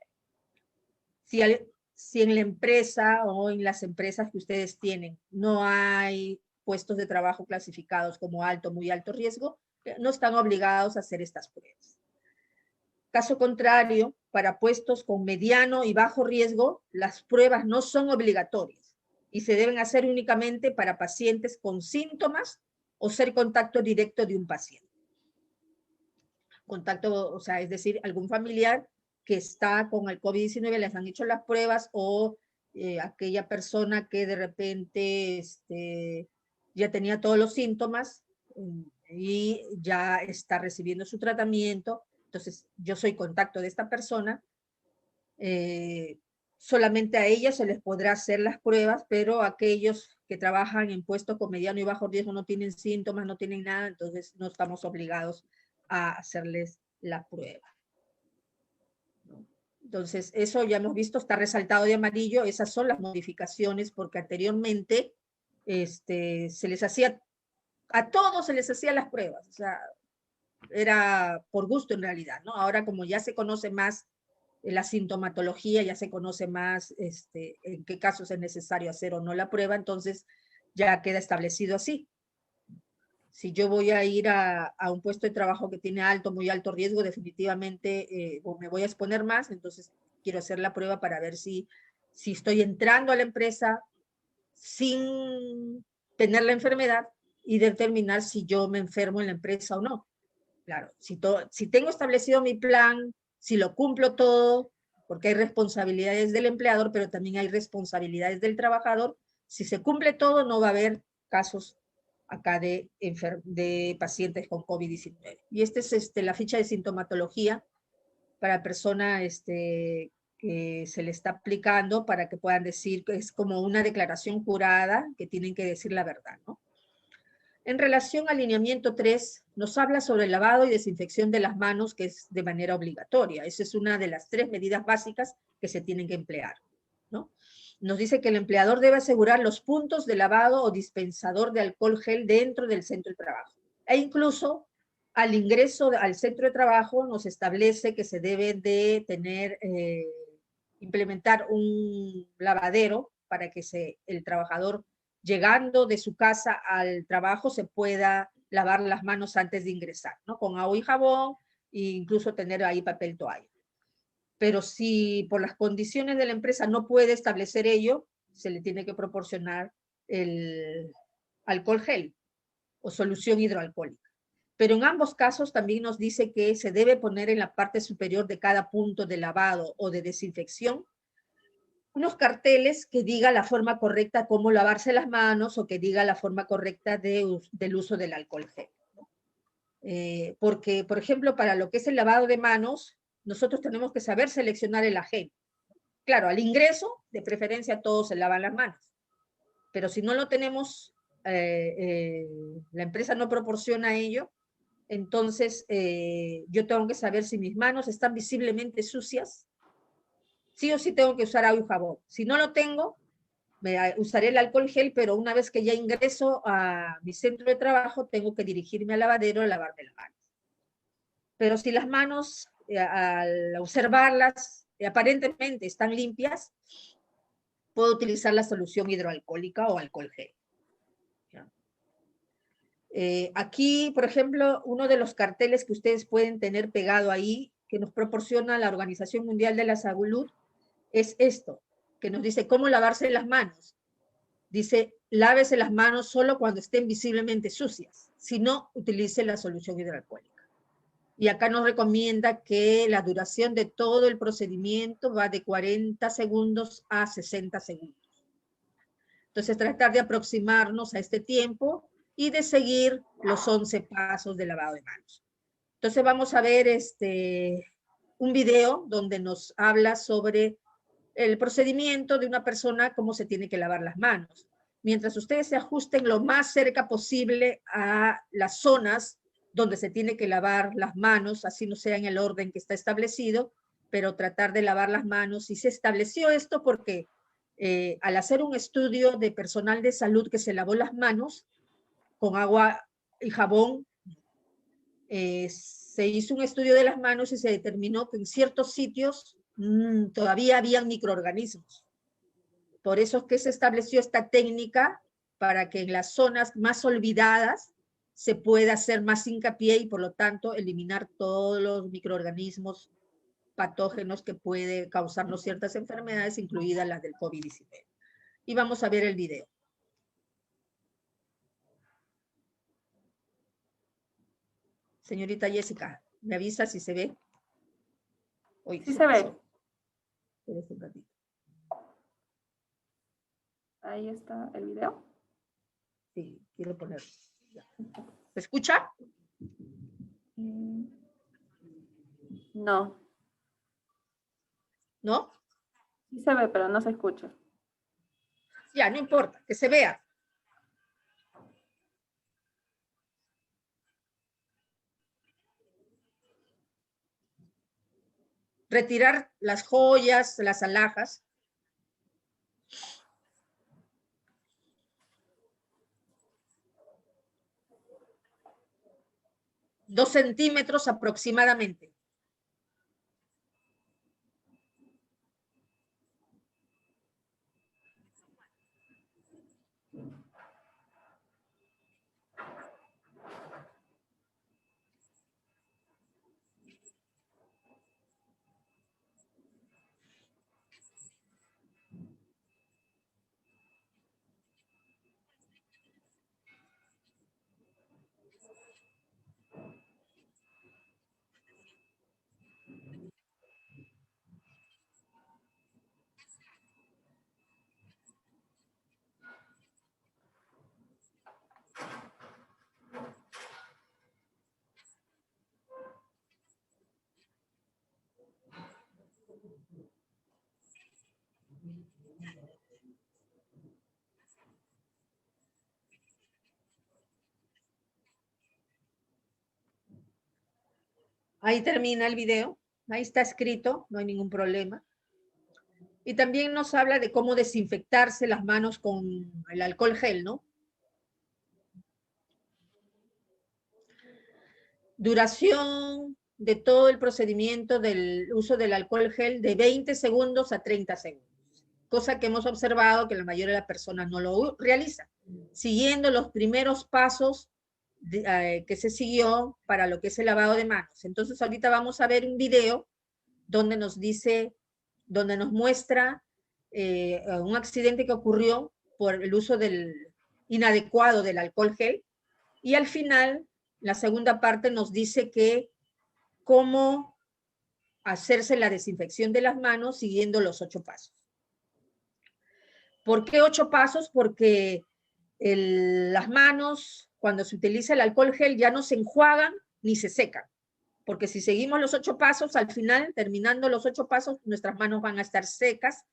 Si en la empresa o en las empresas que ustedes tienen no hay puestos de trabajo clasificados como alto, muy alto riesgo, no están obligados a hacer estas pruebas. Caso contrario, para puestos con mediano y bajo riesgo, las pruebas no son obligatorias y se deben hacer únicamente para pacientes con síntomas o ser contacto directo de un paciente. Contacto, o sea, es decir, algún familiar que está con el COVID-19, les han hecho las pruebas, o aquella persona que de repente ya tenía todos los síntomas y ya está recibiendo su tratamiento. Entonces, yo soy contacto de esta persona. Solamente a ellos se les podrá hacer las pruebas, pero aquellos que trabajan en puestos con mediano y bajo riesgo no tienen síntomas, no tienen nada, entonces no estamos obligados a hacerles la prueba. Entonces, eso ya hemos visto, está resaltado de amarillo, esas son las modificaciones, porque anteriormente se les hacía, a todos se les hacían las pruebas, o sea, era por gusto en realidad, ¿no? Ahora como ya se conoce más la sintomatología, ya se conoce más en qué casos es necesario hacer o no la prueba, entonces ya queda establecido así. Si yo voy a ir a un puesto de trabajo que tiene alto, muy alto riesgo, definitivamente me voy a exponer más, entonces quiero hacer la prueba para ver si estoy entrando a la empresa sin tener la enfermedad y determinar si yo me enfermo en la empresa o no. Claro, si tengo establecido mi plan, si lo cumplo todo, porque hay responsabilidades del empleador, pero también hay responsabilidades del trabajador, si se cumple todo, no va a haber casos acá de pacientes con COVID-19. Y esta es la ficha de sintomatología para persona que se le está aplicando para que puedan decir que es como una declaración jurada que tienen que decir la verdad, ¿no? En relación al lineamiento 3, nos habla sobre el lavado y desinfección de las manos, que es de manera obligatoria. Esa es una de las 3 medidas básicas que se tienen que emplear, ¿no? Nos dice que el empleador debe asegurar los puntos de lavado o dispensador de alcohol gel dentro del centro de trabajo. E incluso al ingreso al centro de trabajo nos establece que se debe de tener, implementar un lavadero para que el trabajador llegando de su casa al trabajo se pueda lavar las manos antes de ingresar, ¿no? Con agua y jabón, e incluso tener ahí papel toalla. pero si por las condiciones de la empresa no puede establecer ello, se le tiene que proporcionar el alcohol gel o solución hidroalcohólica. Pero en ambos casos también nos dice que se debe poner en la parte superior de cada punto de lavado o de desinfección unos carteles que diga la forma correcta cómo lavarse las manos o que diga la forma correcta del uso del alcohol gel. Porque, por ejemplo, para lo que es el lavado de manos, nosotros tenemos que saber seleccionar el agente. Claro, al ingreso, de preferencia, todos se lavan las manos. Pero si no lo tenemos, la empresa no proporciona ello, entonces yo tengo que saber si mis manos están visiblemente sucias. Sí o sí tengo que usar agua y jabón. Si no lo tengo, usaré el alcohol gel, pero una vez que ya ingreso a mi centro de trabajo, tengo que dirigirme al lavadero a lavarme las manos. Pero si las manos, al observarlas, aparentemente están limpias, puedo utilizar la solución hidroalcohólica o alcohol gel. Aquí, por ejemplo, uno de los carteles que ustedes pueden tener pegado ahí, que nos proporciona la Organización Mundial de la Salud, es esto, que nos dice cómo lavarse las manos. Dice, lávese las manos solo cuando estén visiblemente sucias, si no, utilice la solución hidroalcohólica. Y acá nos recomienda que la duración de todo el procedimiento va de 40 segundos a 60 segundos. Entonces, tratar de aproximarnos a este tiempo y de seguir los 11 pasos de lavado de manos. Entonces, vamos a ver un video donde nos habla sobre el procedimiento de una persona, cómo se tiene que lavar las manos. Mientras ustedes se ajusten lo más cerca posible a las zonas donde se tiene que lavar las manos, así no sea en el orden que está establecido, pero tratar de lavar las manos. Y se estableció esto porque al hacer un estudio de personal de salud que se lavó las manos con agua y jabón, se hizo un estudio de las manos y se determinó que en ciertos sitios todavía habían microorganismos. Por eso es que se estableció esta técnica para que en las zonas más olvidadas se pueda hacer más hincapié y por lo tanto eliminar todos los microorganismos patógenos que puede causarnos ciertas enfermedades, incluidas las del COVID-19. Y vamos a ver el video. Señorita Jessica, ¿me avisa si se ve? Hoy sí se ve. Espérese un ratito. Ahí está el video. Sí, quiero ponerlo. ¿Se escucha? No. ¿No? Sí se ve, pero no se escucha. Ya, no importa, que se vea. Retirar las joyas, las alhajas. Dos centímetros aproximadamente. Ahí termina el video, ahí está escrito, no hay ningún problema. Y también nos habla de cómo desinfectarse las manos con el alcohol gel, ¿no? Duración de todo el procedimiento del uso del alcohol gel de 20 segundos a 30 segundos. Cosa que hemos observado que la mayoría de las personas no lo realizan, siguiendo los primeros pasos que se siguió para lo que es el lavado de manos. Entonces ahorita vamos a ver un video donde nos dice, donde nos muestra un accidente que ocurrió por el uso inadecuado del alcohol gel. Y al final, la segunda parte nos dice que cómo hacerse la desinfección de las manos siguiendo los 8 pasos. ¿Por qué 8 pasos? Porque las manos, cuando se utiliza el alcohol gel, ya no se enjuagan ni se secan. Porque si seguimos los 8 pasos, al final, terminando los 8 pasos, nuestras manos van a estar secas,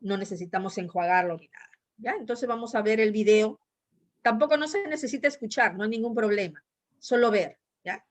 no necesitamos enjuagarlo ni nada. ¿Ya? Entonces vamos a ver el video. Tampoco no se necesita escuchar, no hay ningún problema, solo ver. ¿Ya?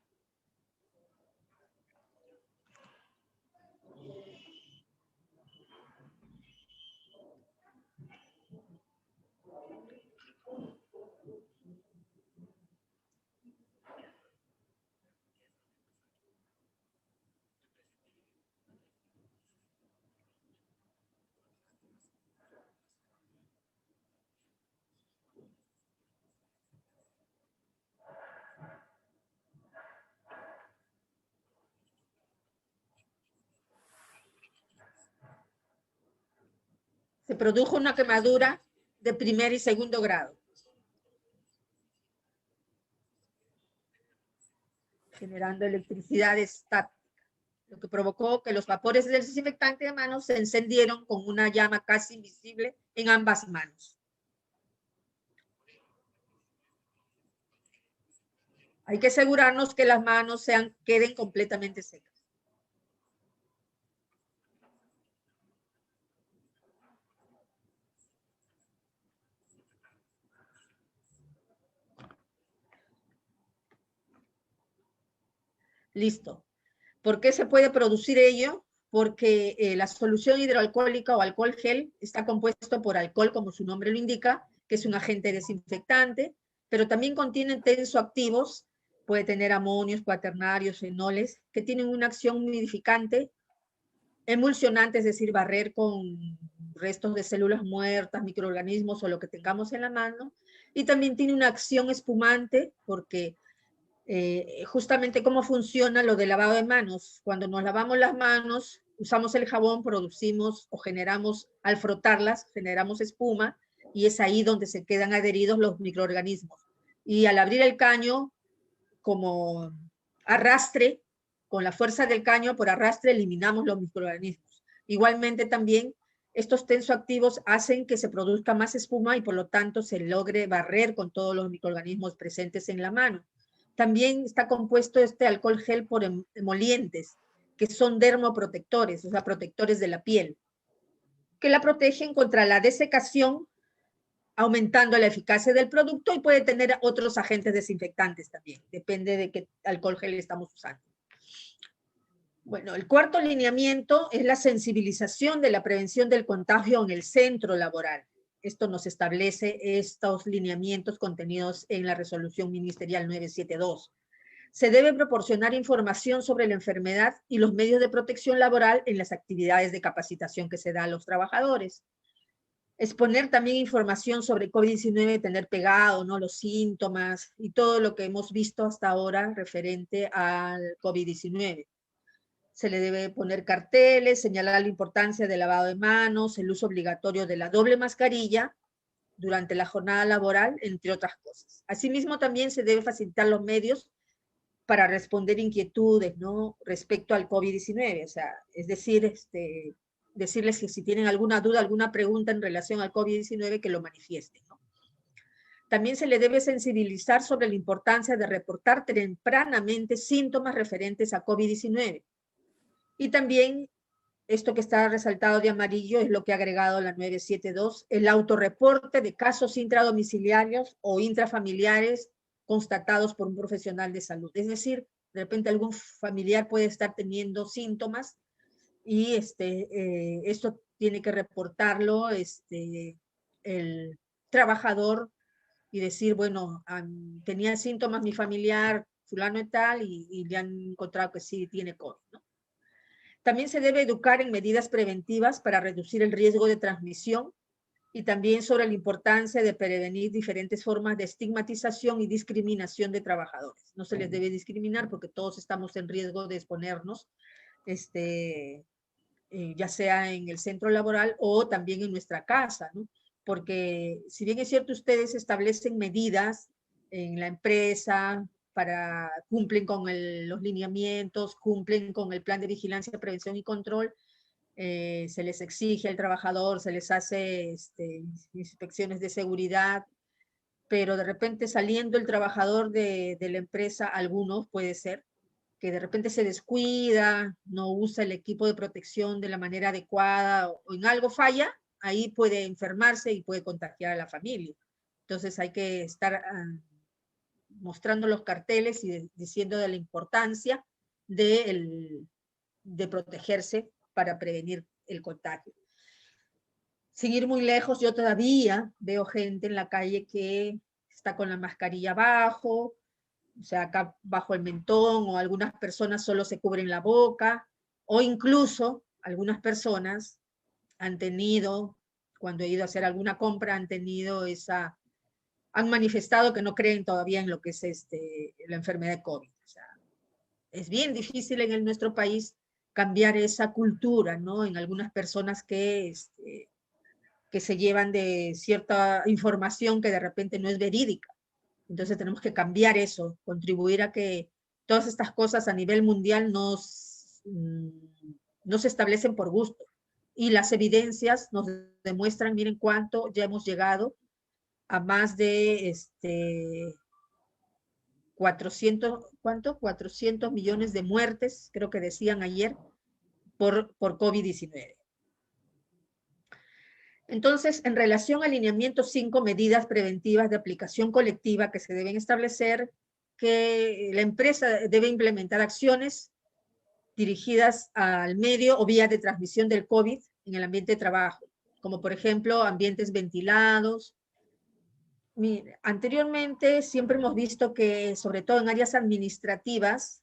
Se produjo una quemadura de primer y segundo grado, generando electricidad estática, lo que provocó que los vapores del desinfectante de manos se encendieron con una llama casi invisible en ambas manos. Hay que asegurarnos que las manos queden completamente secas. Listo. ¿Por qué se puede producir ello? Porque la solución hidroalcohólica o alcohol gel está compuesto por alcohol, como su nombre lo indica, que es un agente desinfectante, pero también contiene tensoactivos, puede tener amonios, cuaternarios, fenoles, que tienen una acción humidificante, emulsionante, es decir, barrer con restos de células muertas, microorganismos o lo que tengamos en la mano, y también tiene una acción espumante, porque justamente cómo funciona lo del lavado de manos. Cuando nos lavamos las manos, usamos el jabón, producimos o generamos, al frotarlas, generamos espuma, y es ahí donde se quedan adheridos los microorganismos. Y al abrir el caño, como arrastre, con la fuerza del caño por arrastre, eliminamos los microorganismos. Igualmente también, estos tensoactivos hacen que se produzca más espuma y por lo tanto se logre barrer con todos los microorganismos presentes en la mano. También está compuesto este alcohol gel por emolientes, que son dermoprotectores, o sea, protectores de la piel, que la protegen contra la desecación, aumentando la eficacia del producto, y puede tener otros agentes desinfectantes también, depende de qué alcohol gel estamos usando. Bueno, el cuarto lineamiento es la sensibilización de la prevención del contagio en el centro laboral. Esto nos establece estos lineamientos contenidos en la resolución ministerial 972. Se debe proporcionar información sobre la enfermedad y los medios de protección laboral en las actividades de capacitación que se da a los trabajadores. Exponer también información sobre COVID-19, tener pegado, ¿no?, los síntomas y todo lo que hemos visto hasta ahora referente al COVID-19. Se le debe poner carteles, señalar la importancia del lavado de manos, el uso obligatorio de la doble mascarilla durante la jornada laboral, entre otras cosas. Asimismo, también se debe facilitar los medios para responder inquietudes, ¿no?, respecto al COVID-19, o sea, es decir, decirles que si tienen alguna duda, alguna pregunta en relación al COVID-19, que lo manifiesten, ¿no? También se le debe sensibilizar sobre la importancia de reportar tempranamente síntomas referentes a COVID-19. Y también, esto que está resaltado de amarillo es lo que ha agregado la 972, el autorreporte de casos intradomiciliarios o intrafamiliares constatados por un profesional de salud. Es decir, de repente algún familiar puede estar teniendo síntomas y esto tiene que reportarlo el trabajador y decir, bueno, tenía síntomas mi familiar fulano y tal, y le han encontrado que sí tiene COVID, ¿no? También se debe educar en medidas preventivas para reducir el riesgo de transmisión y también sobre la importancia de prevenir diferentes formas de estigmatización y discriminación de trabajadores. No se les debe discriminar porque todos estamos en riesgo de exponernos ya sea en el centro laboral o también en nuestra casa, ¿no? Porque si bien es cierto, ustedes establecen medidas en la empresa cumplen con los lineamientos, cumplen con el plan de vigilancia, prevención y control, se les exige al trabajador, se les hace inspecciones de seguridad, pero de repente saliendo el trabajador de la empresa, algunos puede ser, que de repente se descuida, no usa el equipo de protección de la manera adecuada o en algo falla, ahí puede enfermarse y puede contagiar a la familia. Entonces hay que estar mostrando los carteles y diciendo de la importancia de protegerse para prevenir el contagio. Sin ir muy lejos, yo todavía veo gente en la calle que está con la mascarilla abajo, o sea, acá bajo el mentón, o algunas personas solo se cubren la boca, o incluso algunas personas han tenido, cuando he ido a hacer alguna compra, han manifestado que no creen todavía en lo que es la enfermedad de COVID. O sea, es bien difícil en nuestro país cambiar esa cultura, ¿no? En algunas personas que se llevan de cierta información que de repente no es verídica. Entonces tenemos que cambiar eso, contribuir a que todas estas cosas a nivel mundial no se establecen por gusto. Y las evidencias nos demuestran, miren cuánto ya hemos llegado a más de 400, ¿cuánto? 400 millones de muertes, creo que decían ayer, por COVID-19. Entonces, en relación al lineamiento 5, medidas preventivas de aplicación colectiva que se deben establecer, que la empresa debe implementar acciones dirigidas al medio o vías de transmisión del COVID en el ambiente de trabajo, como por ejemplo ambientes ventilados. Anteriormente siempre hemos visto que, sobre todo en áreas administrativas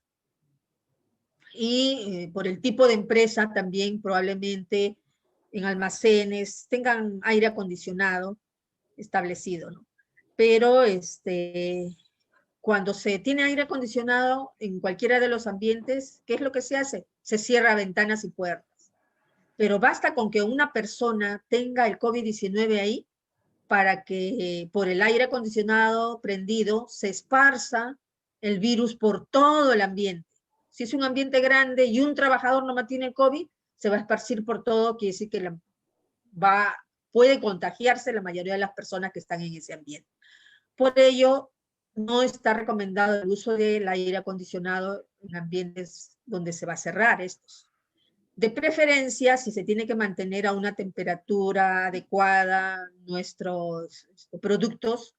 y por el tipo de empresa también probablemente en almacenes tengan aire acondicionado establecido, ¿no? Pero cuando se tiene aire acondicionado en cualquiera de los ambientes, ¿qué es lo que se hace? Se cierra ventanas y puertas. Pero basta con que una persona tenga el COVID-19 ahí para que por el aire acondicionado prendido se esparza el virus por todo el ambiente. Si es un ambiente grande y un trabajador no mantiene el COVID, se va a esparcir por todo, quiere decir que puede contagiarse la mayoría de las personas que están en ese ambiente. Por ello, no está recomendado el uso del aire acondicionado en ambientes donde se va a cerrar estos. De preferencia, si se tiene que mantener a una temperatura adecuada nuestros productos,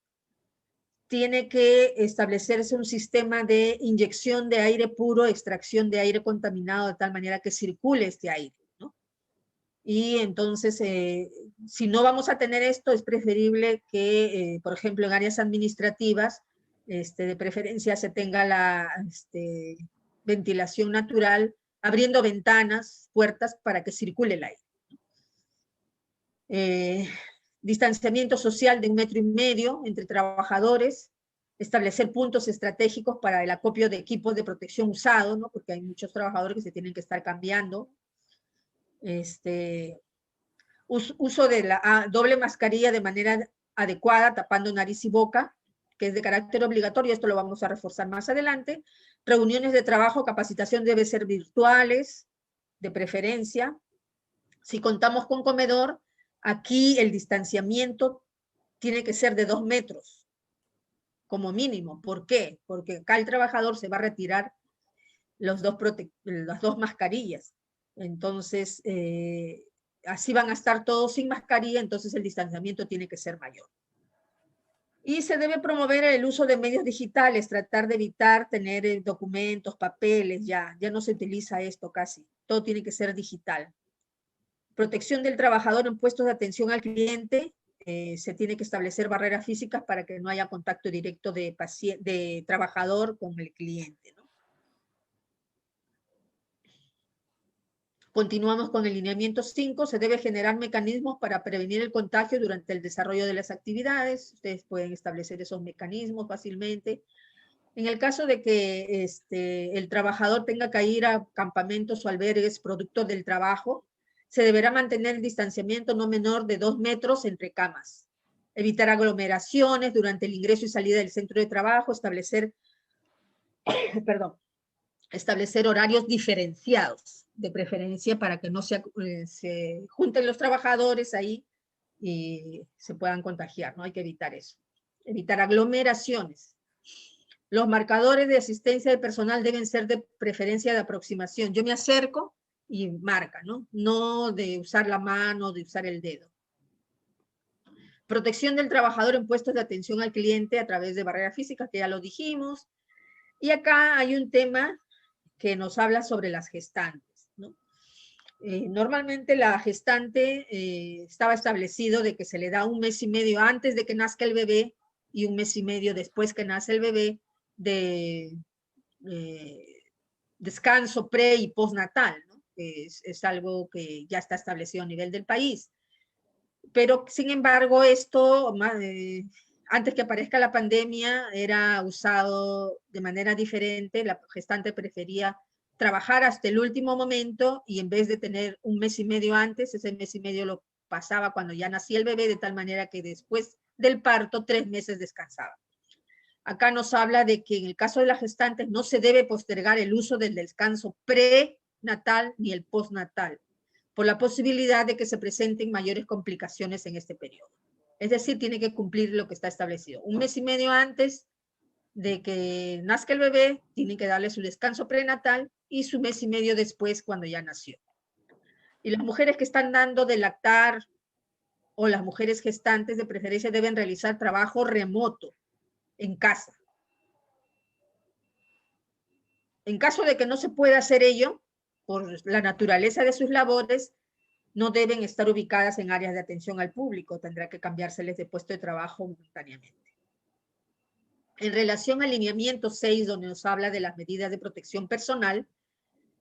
tiene que establecerse un sistema de inyección de aire puro, extracción de aire contaminado, de tal manera que circule este aire, ¿no? Y entonces, si no vamos a tener esto, es preferible que, por ejemplo, en áreas administrativas, de preferencia se tenga la ventilación natural, abriendo ventanas, puertas, para que circule el aire. Distanciamiento social de 1,5 metros entre trabajadores, establecer puntos estratégicos para el acopio de equipos de protección usados, ¿no? Porque hay muchos trabajadores que se tienen que estar cambiando. Uso de la doble mascarilla de manera adecuada, tapando nariz y boca, que es de carácter obligatorio, esto lo vamos a reforzar más adelante. Reuniones de trabajo, capacitación debe ser virtuales, de preferencia. Si contamos con comedor, aquí el distanciamiento tiene que ser de 2 metros, como mínimo. ¿Por qué? Porque acá el trabajador se va a retirar las dos mascarillas. Entonces, así van a estar todos sin mascarilla, entonces el distanciamiento tiene que ser mayor. Y se debe promover el uso de medios digitales, tratar de evitar tener documentos, papeles, ya no se utiliza esto casi, todo tiene que ser digital. Protección del trabajador en puestos de atención al cliente, se tiene que establecer barreras físicas para que no haya contacto directo de trabajador con el cliente, ¿no? Continuamos con el lineamiento 5, se debe generar mecanismos para prevenir el contagio durante el desarrollo de las actividades. Ustedes pueden establecer esos mecanismos fácilmente. En el caso de que el trabajador tenga que ir a campamentos o albergues producto del trabajo, se deberá mantener el distanciamiento no menor de 2 metros entre camas, evitar aglomeraciones durante el ingreso y salida del centro de trabajo, establecer horarios diferenciados, de preferencia para que no se junten los trabajadores ahí y se puedan contagiar, ¿no? Hay que evitar eso. Evitar aglomeraciones. Los marcadores de asistencia del personal deben ser de preferencia de aproximación. Yo me acerco y marca, ¿no? No de usar la mano, de usar el dedo. Protección del trabajador en puestos de atención al cliente a través de barreras físicas, que ya lo dijimos. Y acá hay un tema que nos habla sobre las gestantes, ¿no? Normalmente la gestante estaba establecido de que se le da 1 mes y medio antes de que nazca el bebé y 1 mes y medio después que nace el bebé de descanso pre y postnatal, ¿no? Es algo que ya está establecido a nivel del país. Pero, sin embargo, esto, antes que aparezca la pandemia, era usado de manera diferente. La gestante prefería trabajar hasta el último momento y en vez de tener 1 mes y medio antes, ese mes y medio lo pasaba cuando ya nacía el bebé, de tal manera que después del parto, 3 meses descansaba. Acá nos habla de que en el caso de las gestantes no se debe postergar el uso del descanso prenatal ni el postnatal, por la posibilidad de que se presenten mayores complicaciones en este periodo. Es decir, tiene que cumplir lo que está establecido. 1 mes y medio antes de que nazca el bebé, tienen que darle su descanso prenatal y su mes y medio después cuando ya nació. Y las mujeres que están dando de lactar o las mujeres gestantes de preferencia deben realizar trabajo remoto en casa. En caso de que no se pueda hacer ello, por la naturaleza de sus labores, no deben estar ubicadas en áreas de atención al público, tendrá que cambiárseles de puesto de trabajo momentáneamente. En relación al lineamiento 6, donde nos habla de las medidas de protección personal,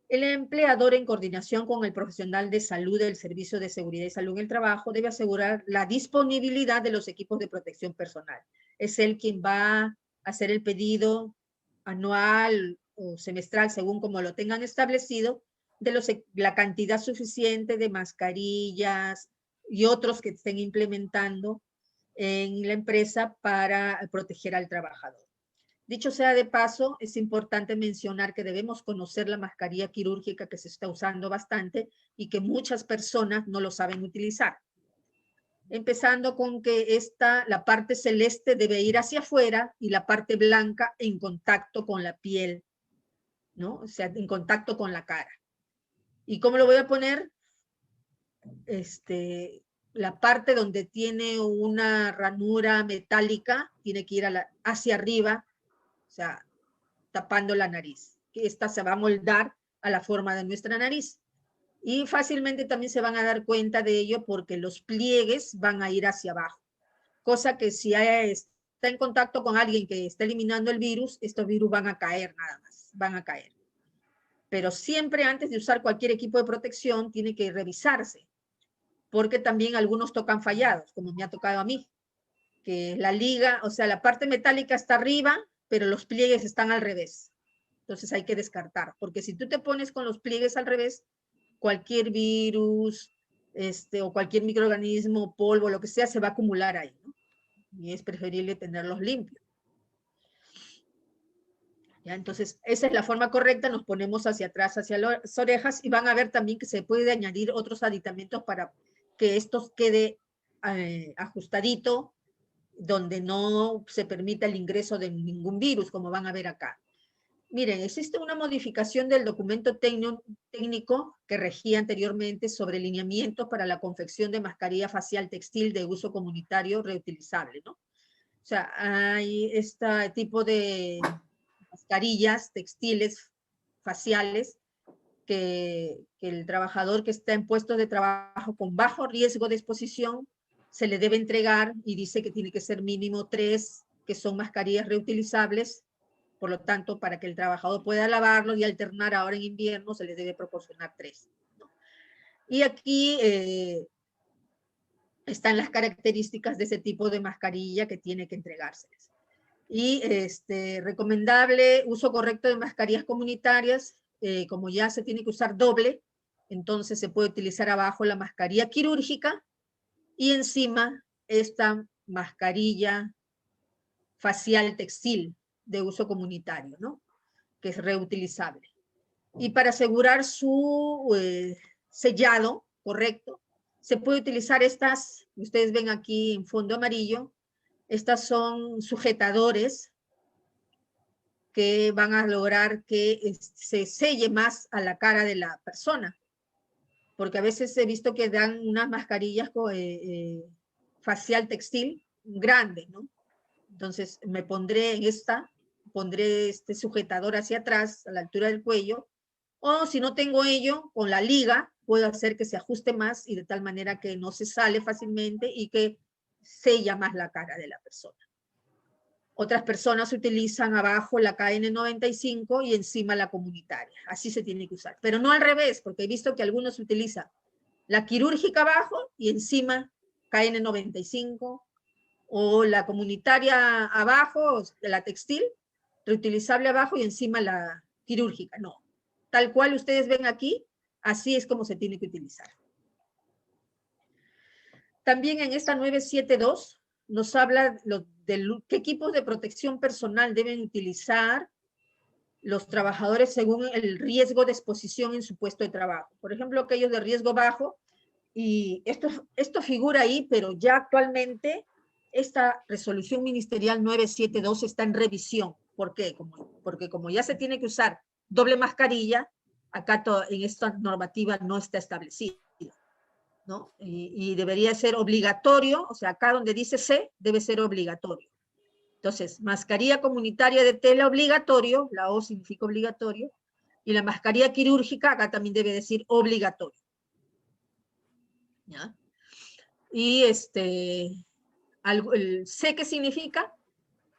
el empleador, en coordinación con el profesional de salud del Servicio de Seguridad y Salud en el Trabajo, debe asegurar la disponibilidad de los equipos de protección personal. Es él quien va a hacer el pedido anual o semestral, según como lo tengan establecido, de la cantidad suficiente de mascarillas y otros que estén implementando en la empresa para proteger al trabajador. Dicho sea de paso, es importante mencionar que debemos conocer la mascarilla quirúrgica que se está usando bastante y que muchas personas no lo saben utilizar. Empezando con que la parte celeste debe ir hacia afuera y la parte blanca en contacto con la piel, ¿no? O sea, en contacto con la cara. ¿Y cómo lo voy a poner? La parte donde tiene una ranura metálica tiene que ir hacia arriba, o sea, tapando la nariz. Esta se va a moldar a la forma de nuestra nariz. Y fácilmente también se van a dar cuenta de ello porque los pliegues van a ir hacia abajo. Cosa que si está en contacto con alguien que está eliminando el virus, estos virus van a caer nada más, van a caer. Pero siempre antes de usar cualquier equipo de protección tiene que revisarse, porque también algunos tocan fallados, como me ha tocado a mí, que la liga, o sea, la parte metálica está arriba, pero los pliegues están al revés. Entonces hay que descartar, porque si tú te pones con los pliegues al revés, cualquier virus o cualquier microorganismo, polvo, lo que sea, se va a acumular ahí, ¿no? Y es preferible tenerlos limpios. ¿Ya? Entonces, esa es la forma correcta, nos ponemos hacia atrás, hacia las orejas, y van a ver también que se puede añadir otros aditamentos para que esto quede ajustadito, donde no se permita el ingreso de ningún virus, como van a ver acá. Miren, existe una modificación del documento técnico que regía anteriormente sobre lineamientos para la confección de mascarilla facial textil de uso comunitario reutilizable, ¿no? O sea, hay este tipo de mascarillas textiles faciales que el trabajador que está en puestos de trabajo con bajo riesgo de exposición se le debe entregar, y dice que tiene que ser mínimo 3, que son mascarillas reutilizables. Por lo tanto, para que el trabajador pueda lavarlos y alternar ahora en invierno, se les debe proporcionar 3, ¿no? Y aquí están las características de ese tipo de mascarilla que tiene que entregárseles. Y recomendable uso correcto de mascarillas comunitarias, como ya se tiene que usar doble, entonces se puede utilizar abajo la mascarilla quirúrgica y encima esta mascarilla facial textil de uso comunitario, ¿no? Que es reutilizable. Y para asegurar su sellado correcto, se puede utilizar estas, ustedes ven aquí en fondo amarillo, estas son sujetadores que van a lograr que se selle más a la cara de la persona. Porque a veces he visto que dan unas mascarillas facial textil grande, ¿no? Entonces me pondré en esta, pondré este sujetador hacia atrás, a la altura del cuello, o si no tengo ello, con la liga puedo hacer que se ajuste más y de tal manera que no se sale fácilmente y que sella más la cara de la persona. Otras personas utilizan abajo la KN95 y encima la comunitaria. Así se tiene que usar. Pero no al revés, porque he visto que algunos utilizan la quirúrgica abajo y encima KN95, o la comunitaria abajo, la textil, reutilizable abajo y encima la quirúrgica. No. Tal cual ustedes ven aquí, así es como se tiene que utilizar. También en esta 972 nos habla de qué equipos de protección personal deben utilizar los trabajadores según el riesgo de exposición en su puesto de trabajo. Por ejemplo, aquellos de riesgo bajo, y esto figura ahí, pero ya actualmente esta resolución ministerial 972 está en revisión. ¿Por qué? Porque como ya se tiene que usar doble mascarilla, acá en esta normativa no está establecido, ¿no? Y debería ser obligatorio, o sea, acá donde dice C, debe ser obligatorio. Entonces, mascarilla comunitaria de tela obligatorio, la O significa obligatorio, y la mascarilla quirúrgica acá también debe decir obligatorio. ¿Ya? Y el C, ¿qué significa?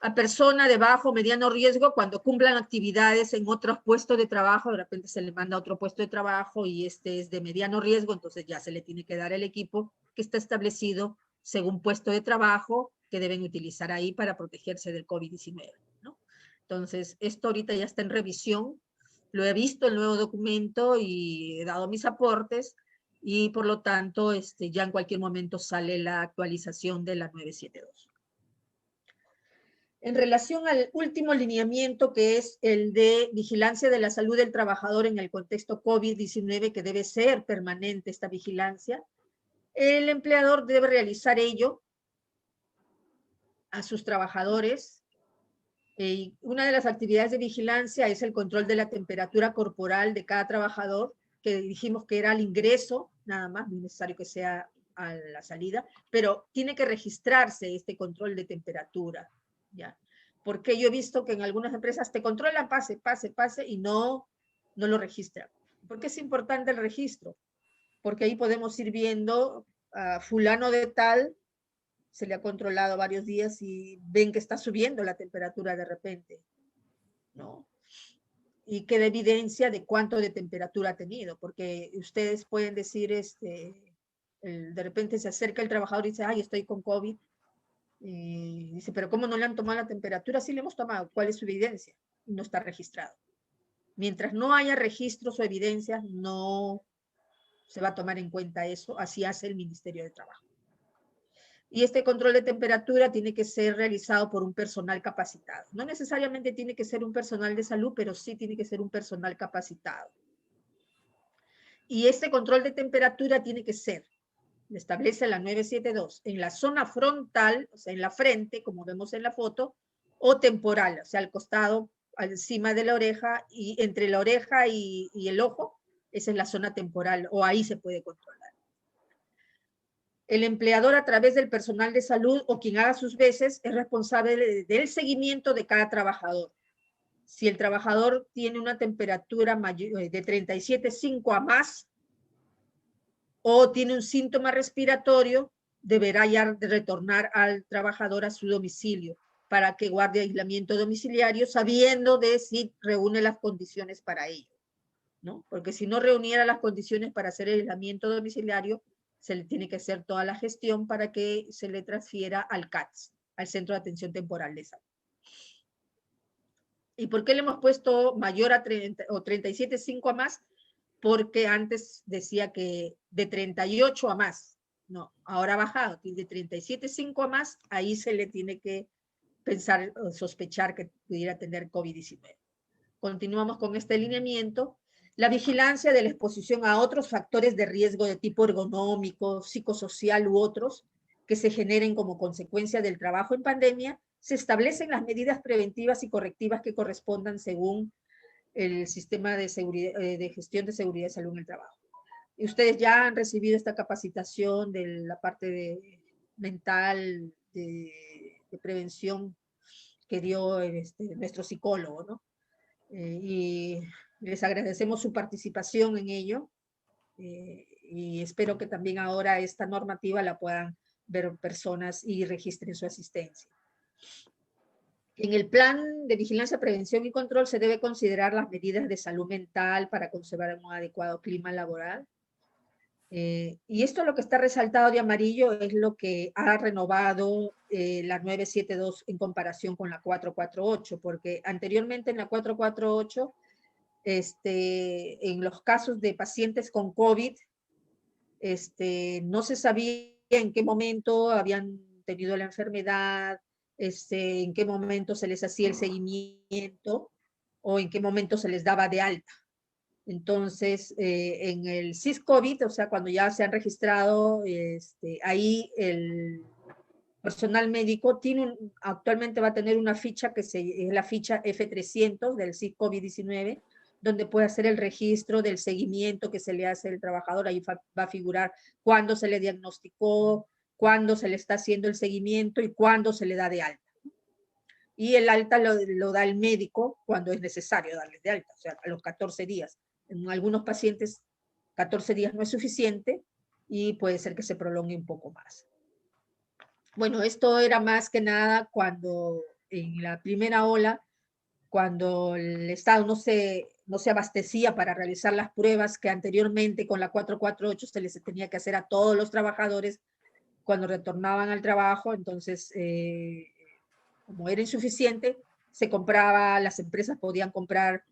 A persona de bajo o mediano riesgo cuando cumplan actividades en otros puestos de trabajo, de repente se le manda a otro puesto de trabajo y es de mediano riesgo, entonces ya se le tiene que dar el equipo que está establecido según puesto de trabajo que deben utilizar ahí para protegerse del COVID-19, ¿no? Entonces, esto ahorita ya está en revisión, lo he visto el nuevo documento y he dado mis aportes y por lo tanto ya en cualquier momento sale la actualización de la 972. En relación al último lineamiento, que es el de vigilancia de la salud del trabajador en el contexto COVID-19, que debe ser permanente esta vigilancia, el empleador debe realizar ello a sus trabajadores. Y una de las actividades de vigilancia es el control de la temperatura corporal de cada trabajador, que dijimos que era al ingreso, nada más, no es necesario que sea a la salida, pero tiene que registrarse este control de temperatura, ¿ya? Porque yo he visto que en algunas empresas te controlan, pase, y no lo registran. ¿Por qué es importante el registro? Porque ahí podemos ir viendo a fulano de tal, se le ha controlado varios días y ven que está subiendo la temperatura de repente, ¿no? Y queda evidencia de cuánto de temperatura ha tenido, porque ustedes pueden decir, de repente se acerca el trabajador y dice, ay, estoy con COVID, y dice, pero ¿cómo no le han tomado la temperatura? Sí le hemos tomado. ¿Cuál es su evidencia? No está registrado. Mientras no haya registros o evidencias, no se va a tomar en cuenta eso. Así hace el Ministerio de Trabajo. Y este control de temperatura tiene que ser realizado por un personal capacitado. No necesariamente tiene que ser un personal de salud, pero sí tiene que ser un personal capacitado. Y este control de temperatura tiene que ser, establece la 972, en la zona frontal, o sea, en la frente, como vemos en la foto, o temporal, o sea, al costado, encima de la oreja, y entre la oreja y el ojo, esa es la zona temporal, o ahí se puede controlar. El empleador, a través del personal de salud o quien haga sus veces, es responsable del seguimiento de cada trabajador. Si el trabajador tiene una temperatura mayor, de 37,5 a más, o tiene un síntoma respiratorio, deberá ya retornar al trabajador a su domicilio para que guarde aislamiento domiciliario, sabiendo de si reúne las condiciones para ello, ¿no? Porque si no reuniera las condiciones para hacer el aislamiento domiciliario, se le tiene que hacer toda la gestión para que se le transfiera al CATS, al Centro de Atención Temporal de Salud. ¿Y por qué le hemos puesto mayor a 30 o 37,5 a más? Porque antes decía que de 38 a más. No, ahora ha bajado. De 37,5 a más, ahí se le tiene que pensar o sospechar que pudiera tener COVID-19. Continuamos con este lineamiento. La vigilancia de la exposición a otros factores de riesgo de tipo ergonómico, psicosocial u otros que se generen como consecuencia del trabajo en pandemia, se establecen las medidas preventivas y correctivas que correspondan según el sistema de, seguridad, de gestión de seguridad y salud en el trabajo. Y ustedes ya han recibido esta capacitación de la parte mental, de prevención que dio nuestro psicólogo, ¿no? Y les agradecemos su participación en ello y espero que también ahora esta normativa la puedan ver personas y registren su asistencia. En el plan de vigilancia, prevención y control se debe considerar las medidas de salud mental para conservar un adecuado clima laboral. Y esto lo que está resaltado de amarillo es lo que ha renovado la 972 en comparación con la 448, porque anteriormente en la 448, en los casos de pacientes con COVID, no se sabía en qué momento habían tenido la enfermedad, en qué momento se les hacía el seguimiento o en qué momento se les daba de alta. Entonces, en el SIS-COVID, o sea, cuando ya se han registrado, ahí el personal médico actualmente va a tener una ficha que es la ficha F300 del SIS-COVID-19, donde puede hacer el registro del seguimiento que se le hace al trabajador. Ahí va a figurar cuándo se le diagnosticó, cuándo se le está haciendo el seguimiento y cuándo se le da de alta. Y el alta lo da el médico cuando es necesario darle de alta, o sea, a los 14 días. En algunos pacientes 14 días no es suficiente y puede ser que se prolongue un poco más. Bueno, esto era más que nada cuando en la primera ola, cuando el Estado no se abastecía para realizar las pruebas que anteriormente con la 448 se les tenía que hacer a todos los trabajadores cuando retornaban al trabajo. Entonces, como era insuficiente, se compraba, las empresas podían comprar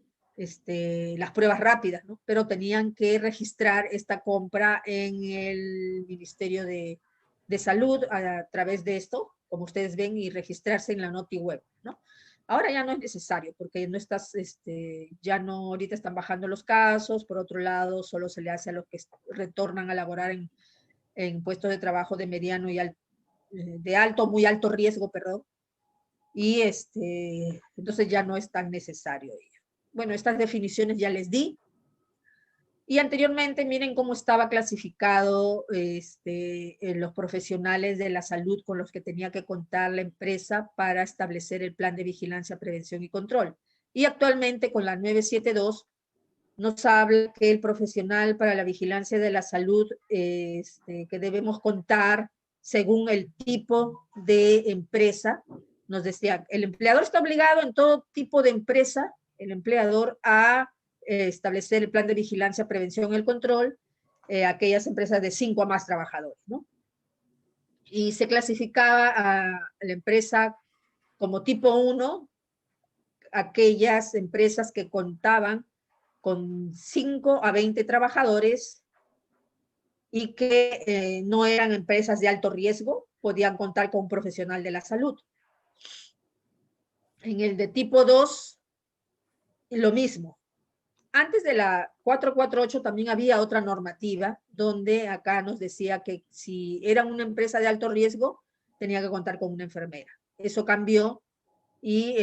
las pruebas rápidas, ¿no? Pero tenían que registrar esta compra en el Ministerio de Salud a través de esto, como ustedes ven, y registrarse en la Noti Web, ¿no? Ahora ya no es necesario, porque no estás, ya no, ahorita están bajando los casos. Por otro lado, solo se le hace a los que retornan a laborar en puestos de trabajo de mediano y de alto, muy alto riesgo, perdón, y entonces ya no es tan necesario ello. Bueno, estas definiciones ya les di. Y anteriormente, miren cómo estaba clasificado los profesionales de la salud con los que tenía que contar la empresa para establecer el plan de vigilancia, prevención y control. Y actualmente con la 972 nos habla que el profesional para la vigilancia de la salud que debemos contar según el tipo de empresa. Nos decía, el empleador está obligado en todo tipo de empresa, el empleador a establecer el plan de vigilancia, prevención y el control, aquellas empresas de 5 a más trabajadores, ¿no? Y se clasificaba a la empresa como tipo 1, aquellas empresas que contaban con 5 a 20 trabajadores y que no eran empresas de alto riesgo, podían contar con un profesional de la salud. En el de tipo 2, lo mismo. Antes de la 448 también había otra normativa donde acá nos decía que si era una empresa de alto riesgo, tenía que contar con una enfermera. Eso cambió y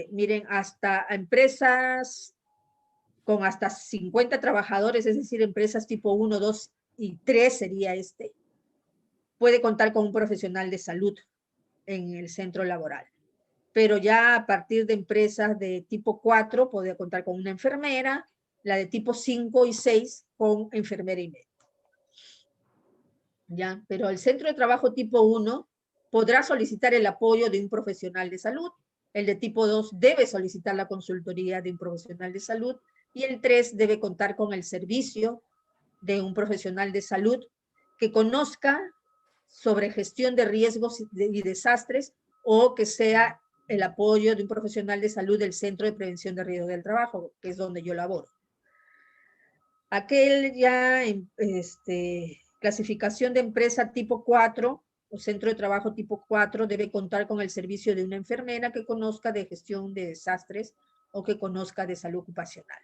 miren, hasta empresas con hasta 50 trabajadores, es decir, empresas tipo 1, 2 y 3 sería puede contar con un profesional de salud en el centro laboral. Pero ya a partir de empresas de tipo 4 puede contar con una enfermera, la de tipo 5 y 6 con enfermera y médico. ¿Ya? Pero el centro de trabajo tipo 1 podrá solicitar el apoyo de un profesional de salud, el de tipo 2 debe solicitar la consultoría de un profesional de salud y el 3 debe contar con el servicio de un profesional de salud que conozca sobre gestión de riesgos y desastres o que sea el apoyo de un profesional de salud del Centro de Prevención de Riesgos del Trabajo, que es donde yo laboro. Aquel ya en clasificación de empresa tipo 4 o centro de trabajo tipo 4 debe contar con el servicio de una enfermera que conozca de gestión de desastres o que conozca de salud ocupacional.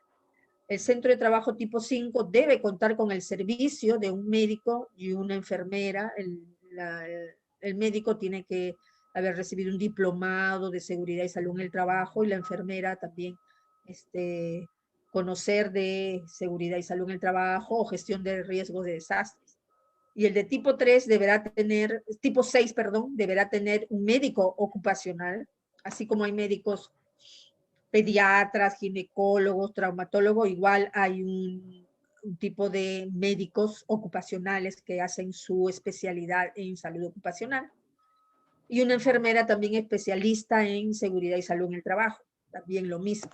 El centro de trabajo tipo 5 debe contar con el servicio de un médico y una enfermera. El médico tiene que haber recibido un diplomado de seguridad y salud en el trabajo, y la enfermera también conocer de seguridad y salud en el trabajo o gestión de riesgos de desastres. Y el de tipo 3 deberá tener, tipo 6, perdón, deberá tener un médico ocupacional, así como hay médicos pediatras, ginecólogos, traumatólogos, igual hay un tipo de médicos ocupacionales que hacen su especialidad en salud ocupacional. Y una enfermera también especialista en seguridad y salud en el trabajo, también lo mismo.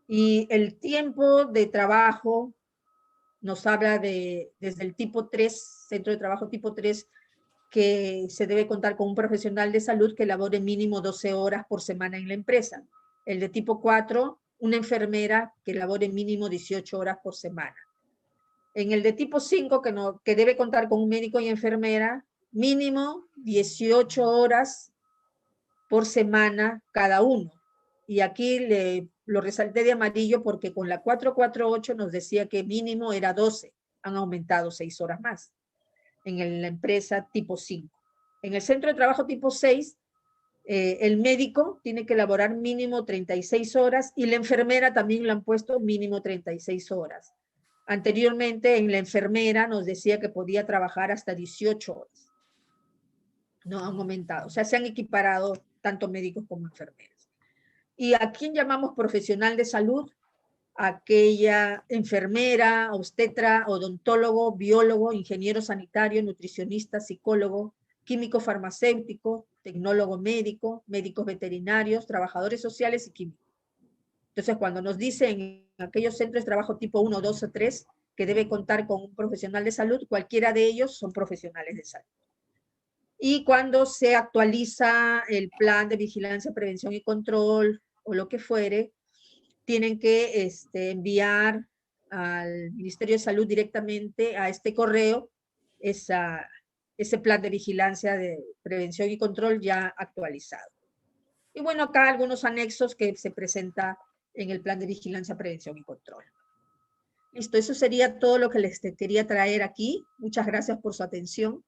Y el tiempo de trabajo nos habla desde el tipo 3, centro de trabajo tipo 3, que se debe contar con un profesional de salud que labore mínimo 12 horas por semana en la empresa. El de tipo 4, una enfermera que labore mínimo 18 horas por semana. En el de tipo 5, que debe contar con un médico y enfermera, mínimo 18 horas por semana cada uno. Y aquí lo resalté de amarillo porque con la 448 nos decía que mínimo era 12, han aumentado 6 horas más en la empresa tipo 5. En el centro de trabajo tipo 6, el médico tiene que laborar mínimo 36 horas y la enfermera también le han puesto mínimo 36 horas. Anteriormente en la enfermera nos decía que podía trabajar hasta 18 horas. No han aumentado, o sea, se han equiparado tanto médicos como enfermeras. ¿Y a quién llamamos profesional de salud? Aquella enfermera, obstetra, odontólogo, biólogo, ingeniero sanitario, nutricionista, psicólogo, químico farmacéutico, tecnólogo médico, médicos veterinarios, trabajadores sociales y químicos. Entonces, cuando nos dicen en aquellos centros de trabajo tipo 1, 2 o 3 que debe contar con un profesional de salud, cualquiera de ellos son profesionales de salud. Y cuando se actualiza el plan de vigilancia, prevención y control o lo que fuere, tienen que enviar al Ministerio de Salud directamente a este correo ese plan de vigilancia, de prevención y control ya actualizado. Y bueno, acá algunos anexos que se presenta en el plan de vigilancia, prevención y control. Listo, eso sería todo lo que les quería traer aquí. Muchas gracias por su atención.